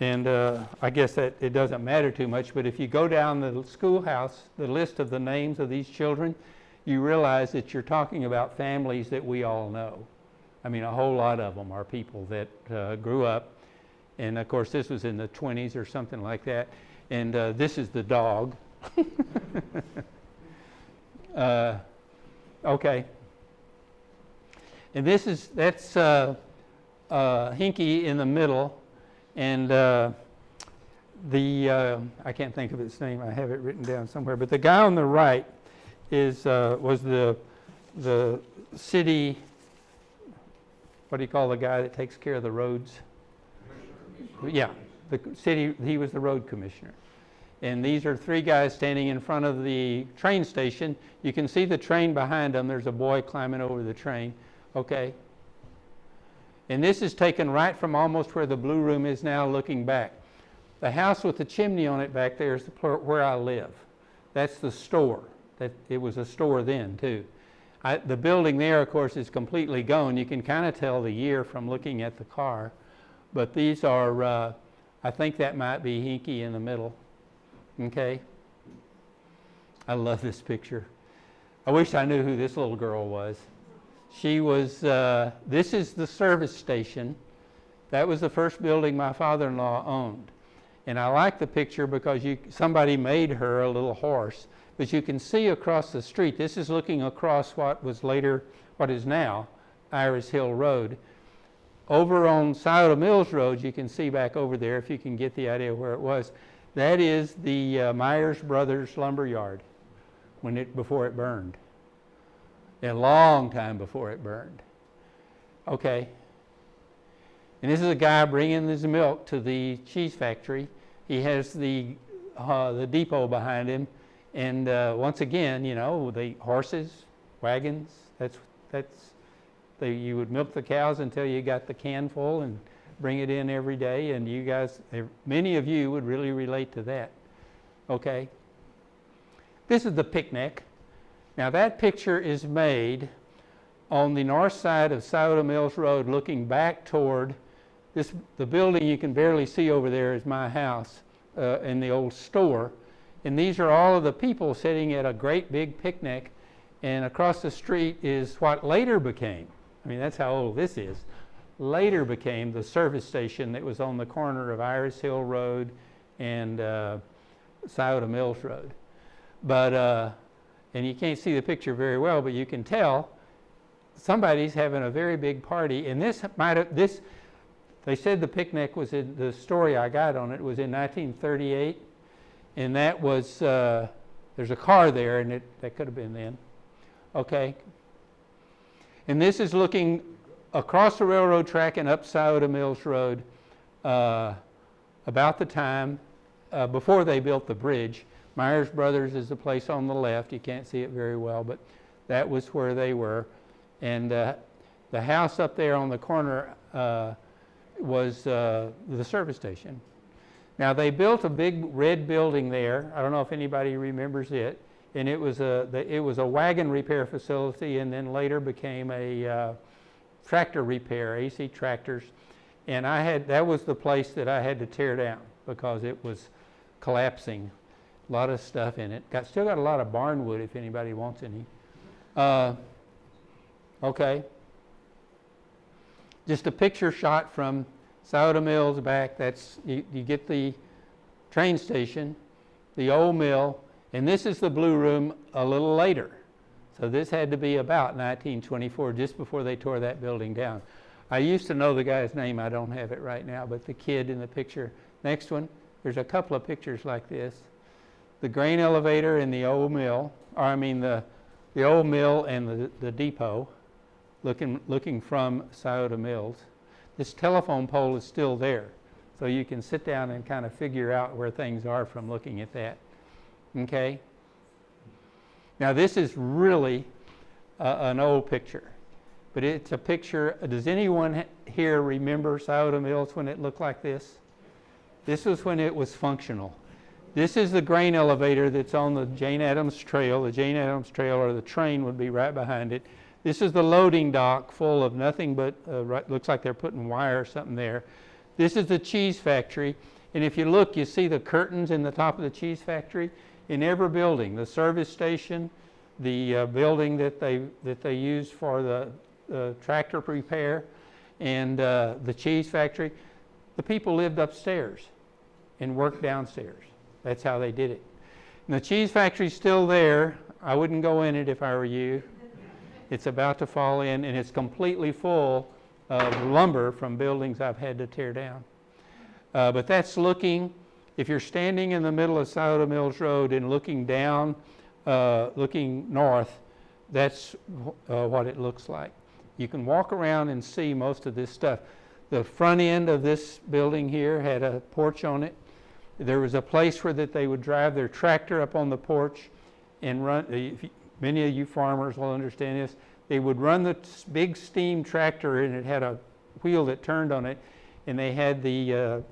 Speaker 1: And I guess that it doesn't matter too much, but if you go down the schoolhouse, the list of the names of these children, you realize that you're talking about families that we all know. I mean, a whole lot of them are people that grew up, and of course this was in the 20s or something like that, and this is the dog. Okay. And that's Hinkey in the middle, and I can't think of his name, I have it written down somewhere, but the guy on the right was the city, what do you call the guy that takes care of the roads? Yeah, the city, he was the road commissioner. And these are three guys standing in front of the train station. You can see the train behind them. There's a boy climbing over the train. Okay. And this is taken right from almost where the blue room is now looking back. The house with the chimney on it back there is where I live. That's the store. It was a store then too. The building there, of course, is completely gone. You can kind of tell the year from looking at the car. But these are, I think that might be Hinky in the middle. Okay? I love this picture. I wish I knew who this little girl was. She was, this is the service station. That was the first building my father-in-law owned. And I like the picture because somebody made her a little horse. But you can see across the street, this is looking across what is now Iris Hill Road. Over on Scioto Mills Road, you can see back over there, if you can get the idea where it was, that is the Myers Brothers lumber yard before it burned. A long time before it burned. Okay. And this is a guy bringing his milk to the cheese factory. He has the depot behind him. And once again, you know, the horses, wagons, you would milk the cows until you got the can full and bring it in every day. And you guys, many of you would really relate to that. Okay? This is the picnic. Now that picture is made on the north side of Scioto Mills Road looking back toward the building you can barely see over there is my house in the old store. And these are all of the people sitting at a great big picnic, and across the street is what later became, I mean that's how old this is, later became the service station that was on the corner of Iris Hill Road and Scioto Mills Road. But, and you can't see the picture very well, but you can tell somebody's having a very big party, and they said the picnic was in, the story I got on it was in 1938. And that was, there's a car there, and that could have been then. Okay. And this is looking across the railroad track and up Scioto Mills Road about the time before they built the bridge. Myers Brothers is the place on the left. You can't see it very well, but that was where they were. And the house up there on the corner was the service station. Now they built a big red building there. I don't know if anybody remembers it, and it was a wagon repair facility, and then later became a tractor repair, AC tractors. And that was the place that I had to tear down because it was collapsing. A lot of stuff in it. Still got a lot of barnwood if anybody wants any. Okay. Just a picture shot from Scioto Mills back. That's you get the train station, the old mill, and this is the blue room a little later. So this had to be about 1924, just before they tore that building down. I used to know the guy's name. I don't have it right now, but the kid in the picture. Next one, there's a couple of pictures like this. The grain elevator in the old mill, or I mean the old mill and the depot, looking from Scioto Mills. This telephone pole is still there, so you can sit down and kind of figure out where things are from looking at that. Okay? Now this is really an old picture, but it's a picture. Does anyone here remember Scioto Mills when it looked like this? This was when it was functional. This is the grain elevator that's on the Jane Addams Trail. The Jane Addams Trail, or the train, would be right behind it. This is the loading dock full of nothing but, looks like they're putting wire or something there. This is the cheese factory. And if you look, you see the curtains in the top of the cheese factory. In every building, the service station, the building that they use for the tractor repair, and the cheese factory, the people lived upstairs and worked downstairs. That's how they did it. And the cheese factory's still there. I wouldn't go in it if I were you. It's about to fall in, and it's completely full of lumber from buildings I've had to tear down. But that's looking, if you're standing in the middle of Scioto Mills Road and looking down, looking north, that's what it looks like. You can walk around and see most of this stuff. The front end of this building here had a porch on it. There was a place where that they would drive their tractor up on the porch and run. Many of you farmers will understand this. They would run the big steam tractor, and it had a wheel that turned on it, and they had the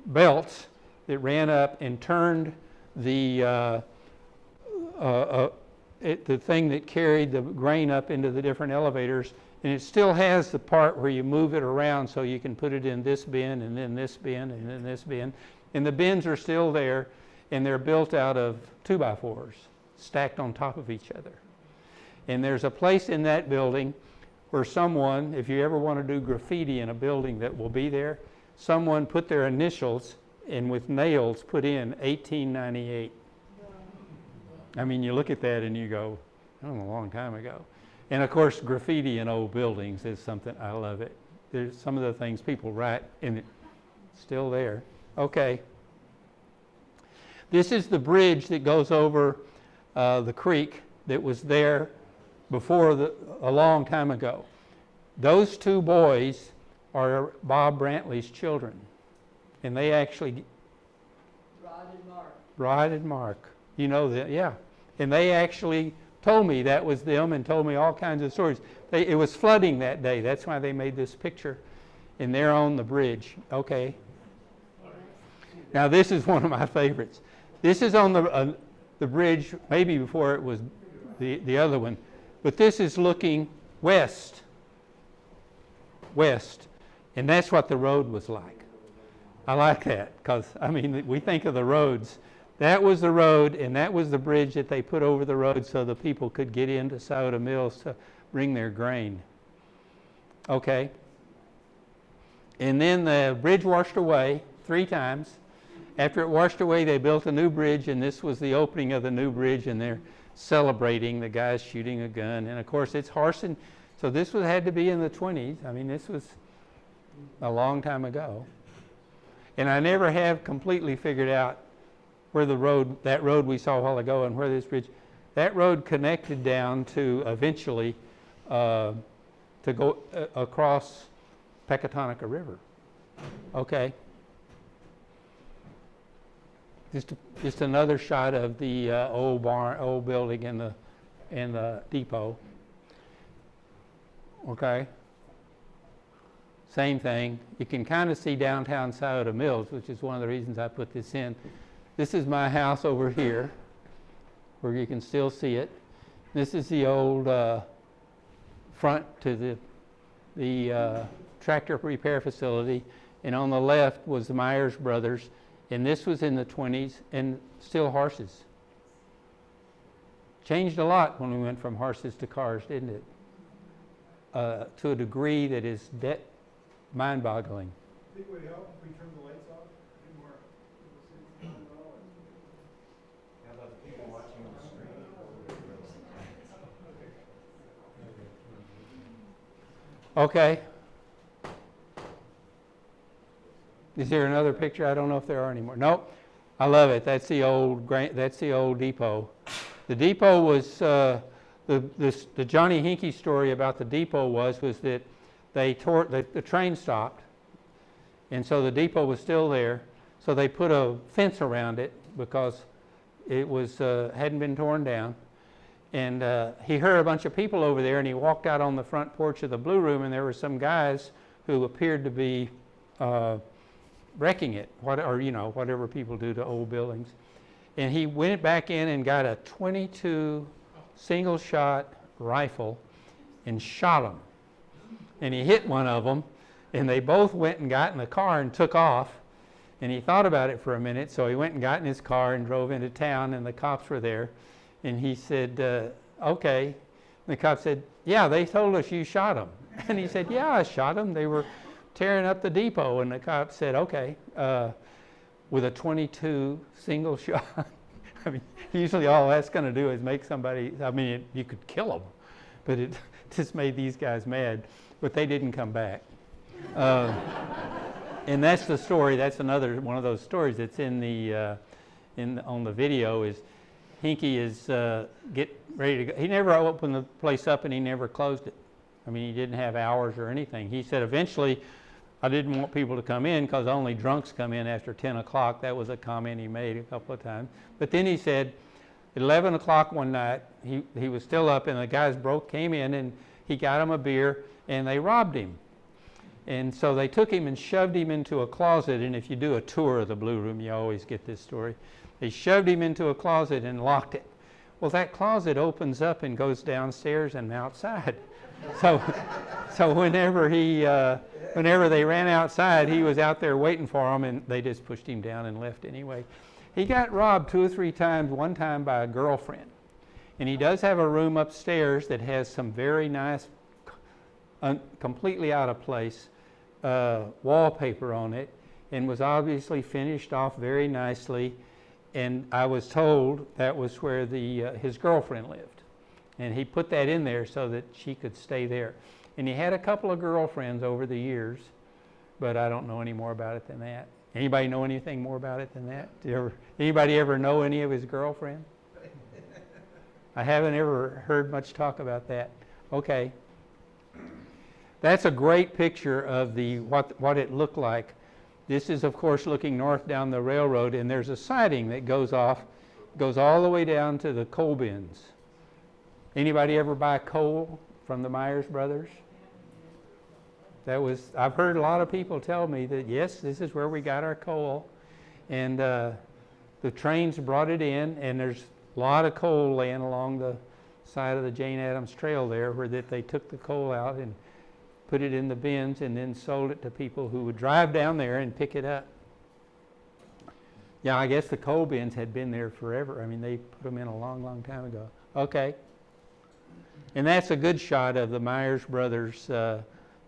Speaker 1: belts that ran up and turned the thing that carried the grain up into the different elevators, and it still has the part where you move it around so you can put it in this bin and then this bin and then this bin, and the bins are still there, and they're built out of 2x4s stacked on top of each other. And there's a place in that building where someone, if you ever want to do graffiti in a building that will be there, someone put their initials and with nails put in 1898. I mean, you look at that and you go, oh, a long time ago. And of course, graffiti in old buildings is something, I love it. There's some of the things people write and it's still there. Okay. This is the bridge that goes over the creek that was there before a long time ago. Those two boys are Bob Brantley's children. And they actually... Rod and Mark. You know that, yeah. And they actually told me that was them and told me all kinds of stories. It was flooding that day. That's why they made this picture. And they're on the bridge. Okay. Now this is one of my favorites. This is on the bridge, maybe before it was the other one. But this is looking west. West. And that's what the road was like. I like that because, I mean, we think of the roads. That was the road, and that was the bridge that they put over the road so the people could get into Scioto Mills to bring their grain. Okay. And then the bridge washed away 3 times. After it washed away, they built a new bridge, and this was the opening of the new bridge, and they're celebrating the guys shooting a gun. And of course, it's Harson. So this had to be in the 20s. I mean, this was a long time ago. And I never have completely figured out where that road we saw a while ago and where this bridge, that road connected down to eventually to go across Pecatonica River. Okay. Just another shot of the old building in the depot. Okay. Same thing. You can kind of see downtown Scioto Mills, which is one of the reasons I put this in. This is my house over here, where you can still see it. This is the old front to the tractor repair facility, and on the left was the Myers Brothers, and this was in the 20s, and still horses. Changed a lot when we went from horses to cars, didn't it? To a degree that is mind-boggling.
Speaker 5: I think it would help if we turn the lights off.
Speaker 2: How about the people watching the screen?
Speaker 1: Okay. Is there another picture? I don't know if there are anymore. Nope. I love it. That's the old depot. The depot was the Johnny Hinkey story about the depot was that the train stopped, and so the depot was still there. So they put a fence around it because it was hadn't been torn down. And he heard a bunch of people over there, and he walked out on the front porch of the Blue Room, and there were some guys who appeared to be wrecking it, whatever people do to old buildings. And he went back in and got a .22 single-shot rifle and shot them. And he hit one of them, and they both went and got in the car and took off. And he thought about it for a minute, so he went and got in his car and drove into town, and the cops were there. And he said, okay. And the cop said, yeah, they told us you shot them. And he said, yeah, I shot them. They were tearing up the depot. And the cop said, okay, with a .22 single shot. I mean, usually all that's going to do is make somebody, you could kill them, but it just made these guys mad. But they didn't come back. And that's the story. That's another one of those stories that's in the on the video. Is Hinkey is get ready to go. He never opened the place up, and he never closed it. I mean, he didn't have hours or anything. He said eventually, I didn't want people to come in because only drunks come in after 10 o'clock. That was a comment he made a couple of times. But then he said, at 11 o'clock one night, he was still up, and the guys came in, he got him a beer, and they robbed him. And so they took him and shoved him into a closet, and if you do a tour of the Blue Room, you always get this story. They shoved him into a closet and locked it. Well, that closet opens up and goes downstairs and outside. So whenever they ran outside, he was out there waiting for them, and they just pushed him down and left anyway. He got robbed 2 or 3 times, one time by a girlfriend. And he does have a room upstairs that has some very nice, completely out of place wallpaper on it, and was obviously finished off very nicely. And I was told that was where his girlfriend lived. And he put that in there so that she could stay there. And he had a couple of girlfriends over the years, but I don't know any more about it than that. Anybody know anything more about it than that? Anybody ever know any of his girlfriends? I haven't ever heard much talk about that. Okay. That's a great picture of what it looked like. This is, of course, looking north down the railroad, and there's a siding that goes all the way down to the coal bins. Anybody ever buy coal from the Myers brothers? I've heard a lot of people tell me that, yes, this is where we got our coal. And the trains brought it in, and there's a lot of coal laying along the side of the Jane Addams Trail there, where they took the coal out and put it in the bins and then sold it to people who would drive down there and pick it up. Yeah, I guess the coal bins had been there forever. I mean, they put them in a long, long time ago. Okay. And that's a good shot of the Myers Brothers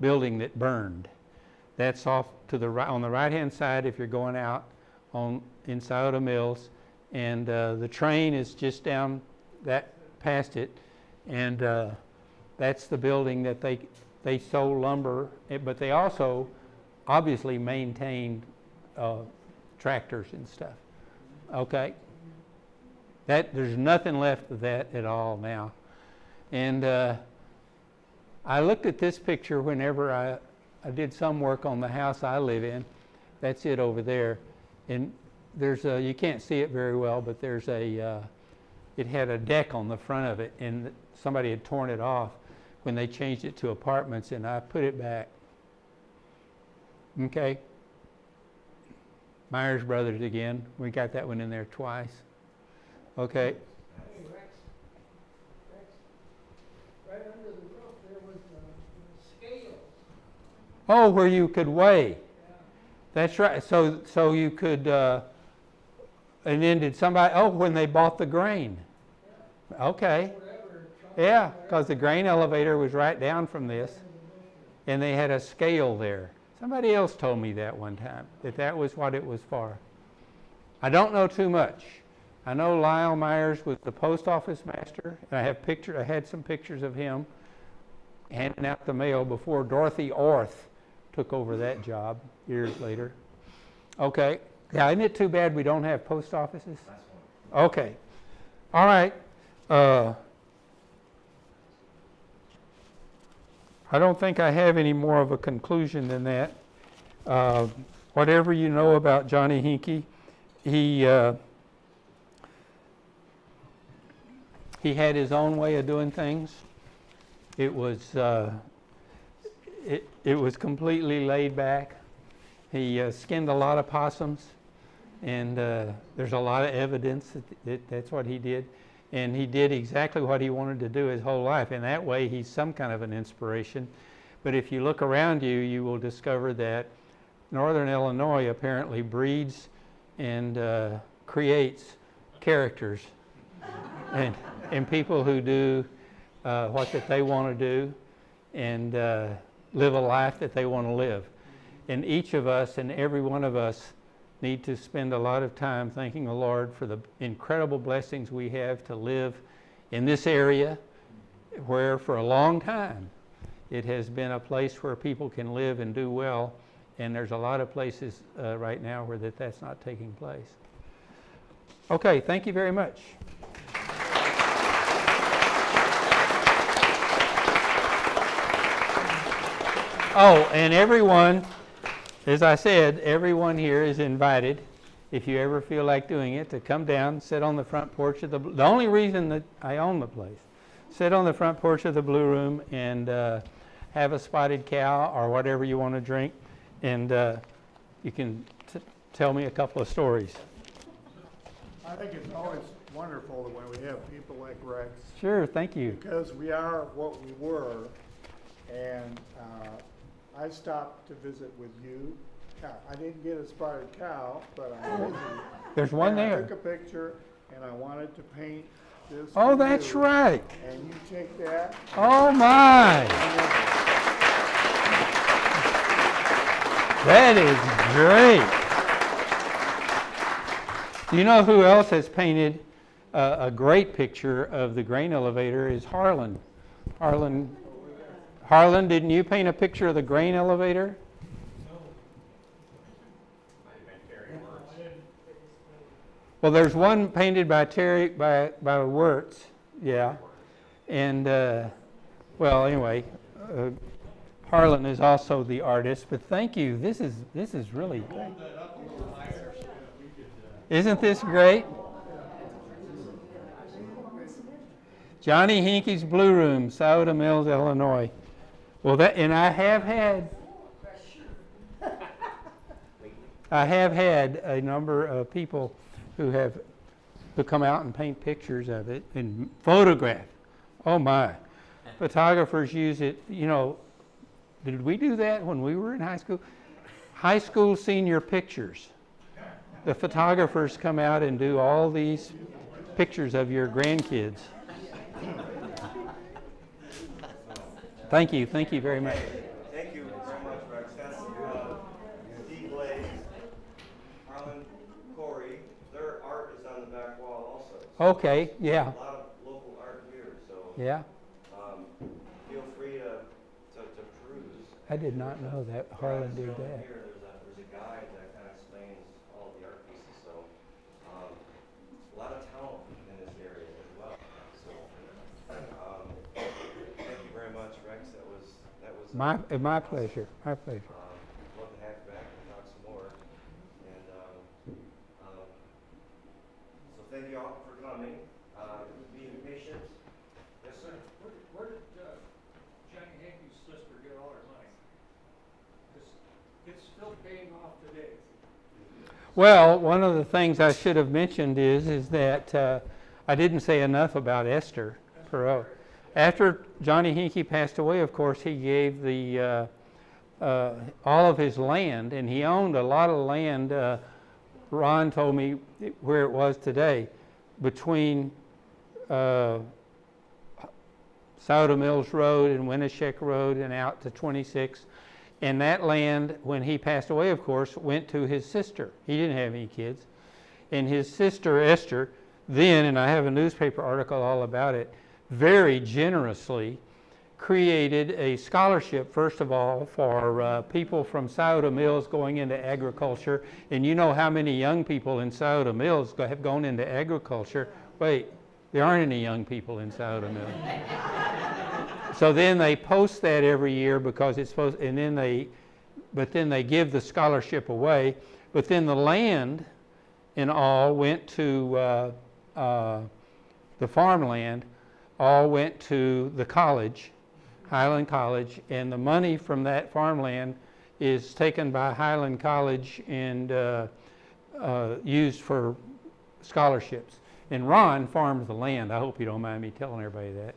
Speaker 1: building that burned. That's off to the right, on the right-hand side if you're going out in Scioto Mills. And the train is just down past it. And that's the building that they sold lumber, but they also obviously maintained tractors and stuff. Okay? There's nothing left of that at all now. And I looked at this picture whenever I did some work on the house I live in. That's it over there. And you can't see it very well, but it had a deck on the front of it, and somebody had torn it off when they changed it to apartments, and I put it back. Okay. Myers Brothers again. We got that one in there twice. Okay.
Speaker 7: Hey, Rex, right under the roof there was scales.
Speaker 1: Oh, where you could weigh.
Speaker 7: Yeah.
Speaker 1: That's right. So you could, and then did somebody, when they bought the grain. Okay. Yeah, because the grain elevator was right down from this, and they had a scale there. Somebody else told me that one time, that was what it was for. I don't know too much. I know Lyle Myers was the post office master, and I had some pictures of him handing out the mail before Dorothy Orth took over that job years later. Okay. Yeah, isn't it too bad we don't have post offices? Okay. All right. I don't think I have any more of a conclusion than that. Whatever you know about Johnny Hinkey, he had his own way of doing things. It was completely laid back. He skinned a lot of possums, and there's a lot of evidence that's what he did. And he did exactly what he wanted to do his whole life. In that way, he's some kind of an inspiration. But if you look around you, you will discover that Northern Illinois apparently breeds and creates characters and people who do what that they want to do and live a life that they want to live. And each of us and every one of us need to spend a lot of time thanking the Lord for the incredible blessings we have to live in this area where for a long time it has been a place where people can live and do well, and there's a lot of places right now where that's not taking place. Okay, thank you very much. Oh, and everyone, as I said, everyone here is invited, if you ever feel like doing it, to come down, sit on the front porch of the only reason that I own the place, sit on the front porch of the Blue Room and have a spotted cow or whatever you want to drink, and you can tell me a couple of stories.
Speaker 5: I think it's always wonderful that when we have people like Rex,
Speaker 1: Sure, thank you.
Speaker 5: because we are what we were, and I stopped to visit with you. I didn't get a spotted cow, but I visited.
Speaker 1: There's one
Speaker 5: And I
Speaker 1: there.
Speaker 5: took a picture, and I wanted to paint this.
Speaker 1: Oh,
Speaker 5: for
Speaker 1: that's
Speaker 5: you.
Speaker 1: right.
Speaker 5: And you take that.
Speaker 1: Oh, my. That is great. You know who else has painted a great picture of the grain elevator is Harlan. Harlan, didn't you paint a picture of the grain elevator? Well, there's one painted by Terry, by Wirtz, yeah. And, well, anyway, Harlan is also the artist, but thank you. This is really great. Isn't this great? Johnny Hinkey's Blue Room, Sauda Mills, Illinois. Well, and I have had a number of people who come out and paint pictures of it and photograph. Oh my. Photographers use it, you know, did we do that when we were in high school? High school senior pictures. The photographers come out and do all these pictures of your grandkids. Thank you very much.
Speaker 2: Thank you very much, Rex. That's Steve Blaze, Harlan Corey. Their art is on the back wall also.
Speaker 1: Okay, yeah,
Speaker 2: A lot of local art here, so
Speaker 1: yeah.
Speaker 2: feel free to peruse.
Speaker 1: I did not know that Harlan did
Speaker 2: Over
Speaker 1: that.
Speaker 2: Here, there's a guide that kind of explains all the art pieces, so a lot of talent in this area as well. So thank you very much, Rex. That was
Speaker 1: My pleasure, my pleasure.
Speaker 2: love to have you back and talk some more. And so thank you all for coming, being patient. Yes, sir.
Speaker 8: Where did Johnny Hankey's sister get all her money? It's still paying off today.
Speaker 1: Well, one of the things I should have mentioned is that I didn't say enough about Esther Perot. After Johnny Hinkey passed away, of course, he gave the all of his land, and he owned a lot of land. Ron told me where it was today, between Sauda Mills Road and Winneshiek Road and out to 26. And that land, when he passed away, of course, went to his sister. He didn't have any kids. And his sister, Esther, then, and I have a newspaper article all about it, very generously created a scholarship, first of all, for people from Sauda Mills going into agriculture. And you know how many young people in Sauda Mills have gone into agriculture. Wait, there aren't any young people in Sauda Mills. So then they post that every year because it's supposed, and then they give the scholarship away. But then the land and all went to the farmland, all went to the college, Highland College, and the money from that farmland is taken by Highland College and used for scholarships. And Ron farms the land. I hope you don't mind me telling everybody that.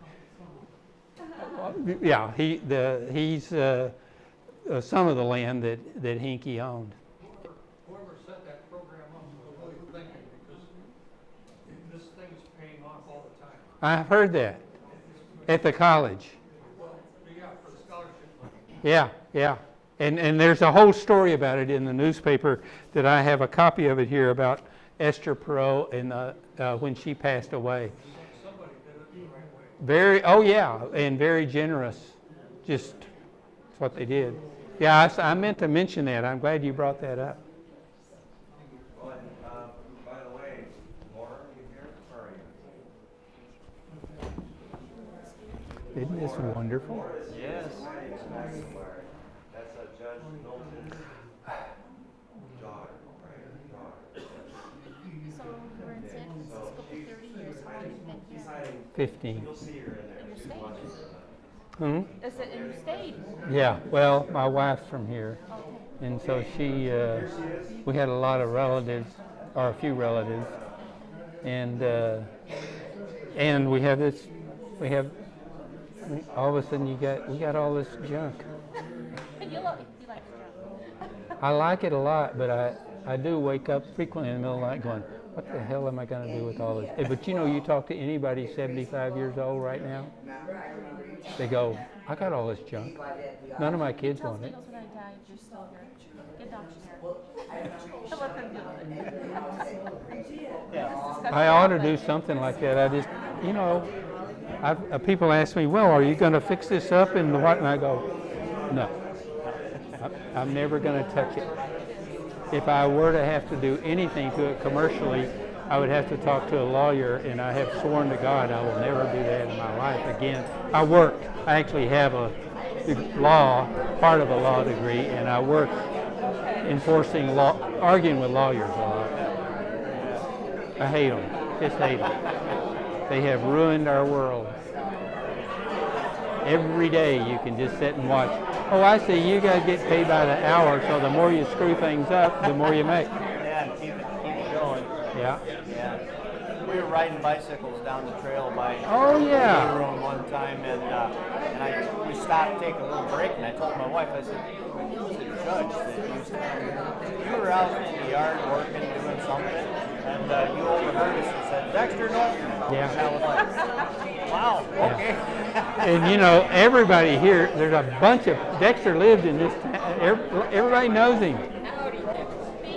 Speaker 1: Yeah, he's some of the land that Hinkey owned.
Speaker 8: Whoever set that program up was really thinking, because this thing's paying off all the time.
Speaker 1: I've heard that at the college.
Speaker 8: Well, yeah, for the scholarship money.
Speaker 1: Yeah, yeah. And there's a whole story about it in the newspaper that I have a copy of it here about Esther Perot and when she passed away.
Speaker 8: Somebody did it the right way.
Speaker 1: Very, oh yeah, and very generous. Just that's what they did. Yeah, I meant to mention that. I'm glad you brought that up.
Speaker 2: Well, and, by the way, Laura, are you here? Or are you?
Speaker 1: Isn't this wonderful?
Speaker 2: Yes. That's Judge Knowlton's daughter, right? Daughter.
Speaker 3: So we're in San Francisco for 30 years. How long have you been here?
Speaker 2: He's hiding
Speaker 1: 15.
Speaker 2: You'll see her in there.
Speaker 9: You
Speaker 2: She's
Speaker 9: stayed?
Speaker 2: watching.
Speaker 1: Hmm?
Speaker 9: Is it, and you stayed?
Speaker 1: Yeah, well, my wife's from here, and so we had a lot of relatives, or a few relatives, and we have, all of a sudden we got all this junk.
Speaker 9: You like junk.
Speaker 1: I like it a lot, but I do wake up frequently in the middle of the night going, what the hell am I going to do with all this? But you talk to anybody 75 years old right now, they go, I got all this junk. None of my kids want it.
Speaker 9: Tell Singles when I die, you're still here. Get Dr. Let them do it.
Speaker 1: I ought to do something like that. I just, people ask me, well, are you going to fix this up and what? And I go, no. I'm never going to touch it. If I were to have to do anything to it commercially, I would have to talk to a lawyer, and I have sworn to God I will never do that in my life again. I actually have a part of a law degree, and I work enforcing law, arguing with lawyers a lot. I hate them, just hate them. They have ruined our world. Every day you can just sit and watch. Oh, I see, you guys get paid by the hour, so the more you screw things up, the more you make.
Speaker 10: Yeah, and keep it going.
Speaker 1: Yeah.
Speaker 10: Yeah. We were riding bicycles down the trail by
Speaker 1: Oh, yeah.
Speaker 10: the room one time, and we stopped to take a little break, and I told my wife, I said, "There was a judge that used to come here. You were out in the yard working, doing something, and you overheard us and said, Dexter Norton."
Speaker 1: Yeah.
Speaker 10: And I was like, wow, okay.
Speaker 1: And everybody here, there's a bunch of, Dexter lived in this town. Everybody knows him.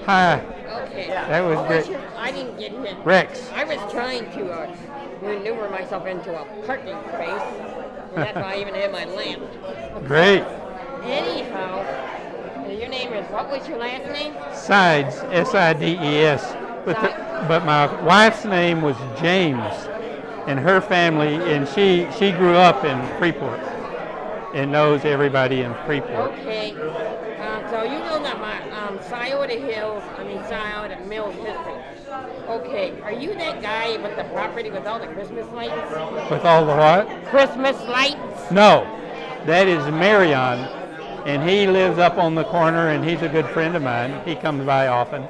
Speaker 1: Hi.
Speaker 11: Okay.
Speaker 1: That was great.
Speaker 11: I didn't get hit.
Speaker 1: Rex.
Speaker 11: I was trying to maneuver myself into a parking space. And that's why I even had my lamp.
Speaker 1: Great.
Speaker 11: Anyhow, your name is, what was your last name?
Speaker 1: Sides, S-I-D-E-S. But my wife's name was James, and her family, and she grew up in Freeport and knows everybody in Freeport.
Speaker 11: Okay. So you know that my Scioto Mills history. Okay. Are you that guy with the property with all the Christmas lights?
Speaker 1: With all the what?
Speaker 11: Christmas lights?
Speaker 1: No, that is Marion, and he lives up on the corner, and he's a good friend of mine. He comes by often.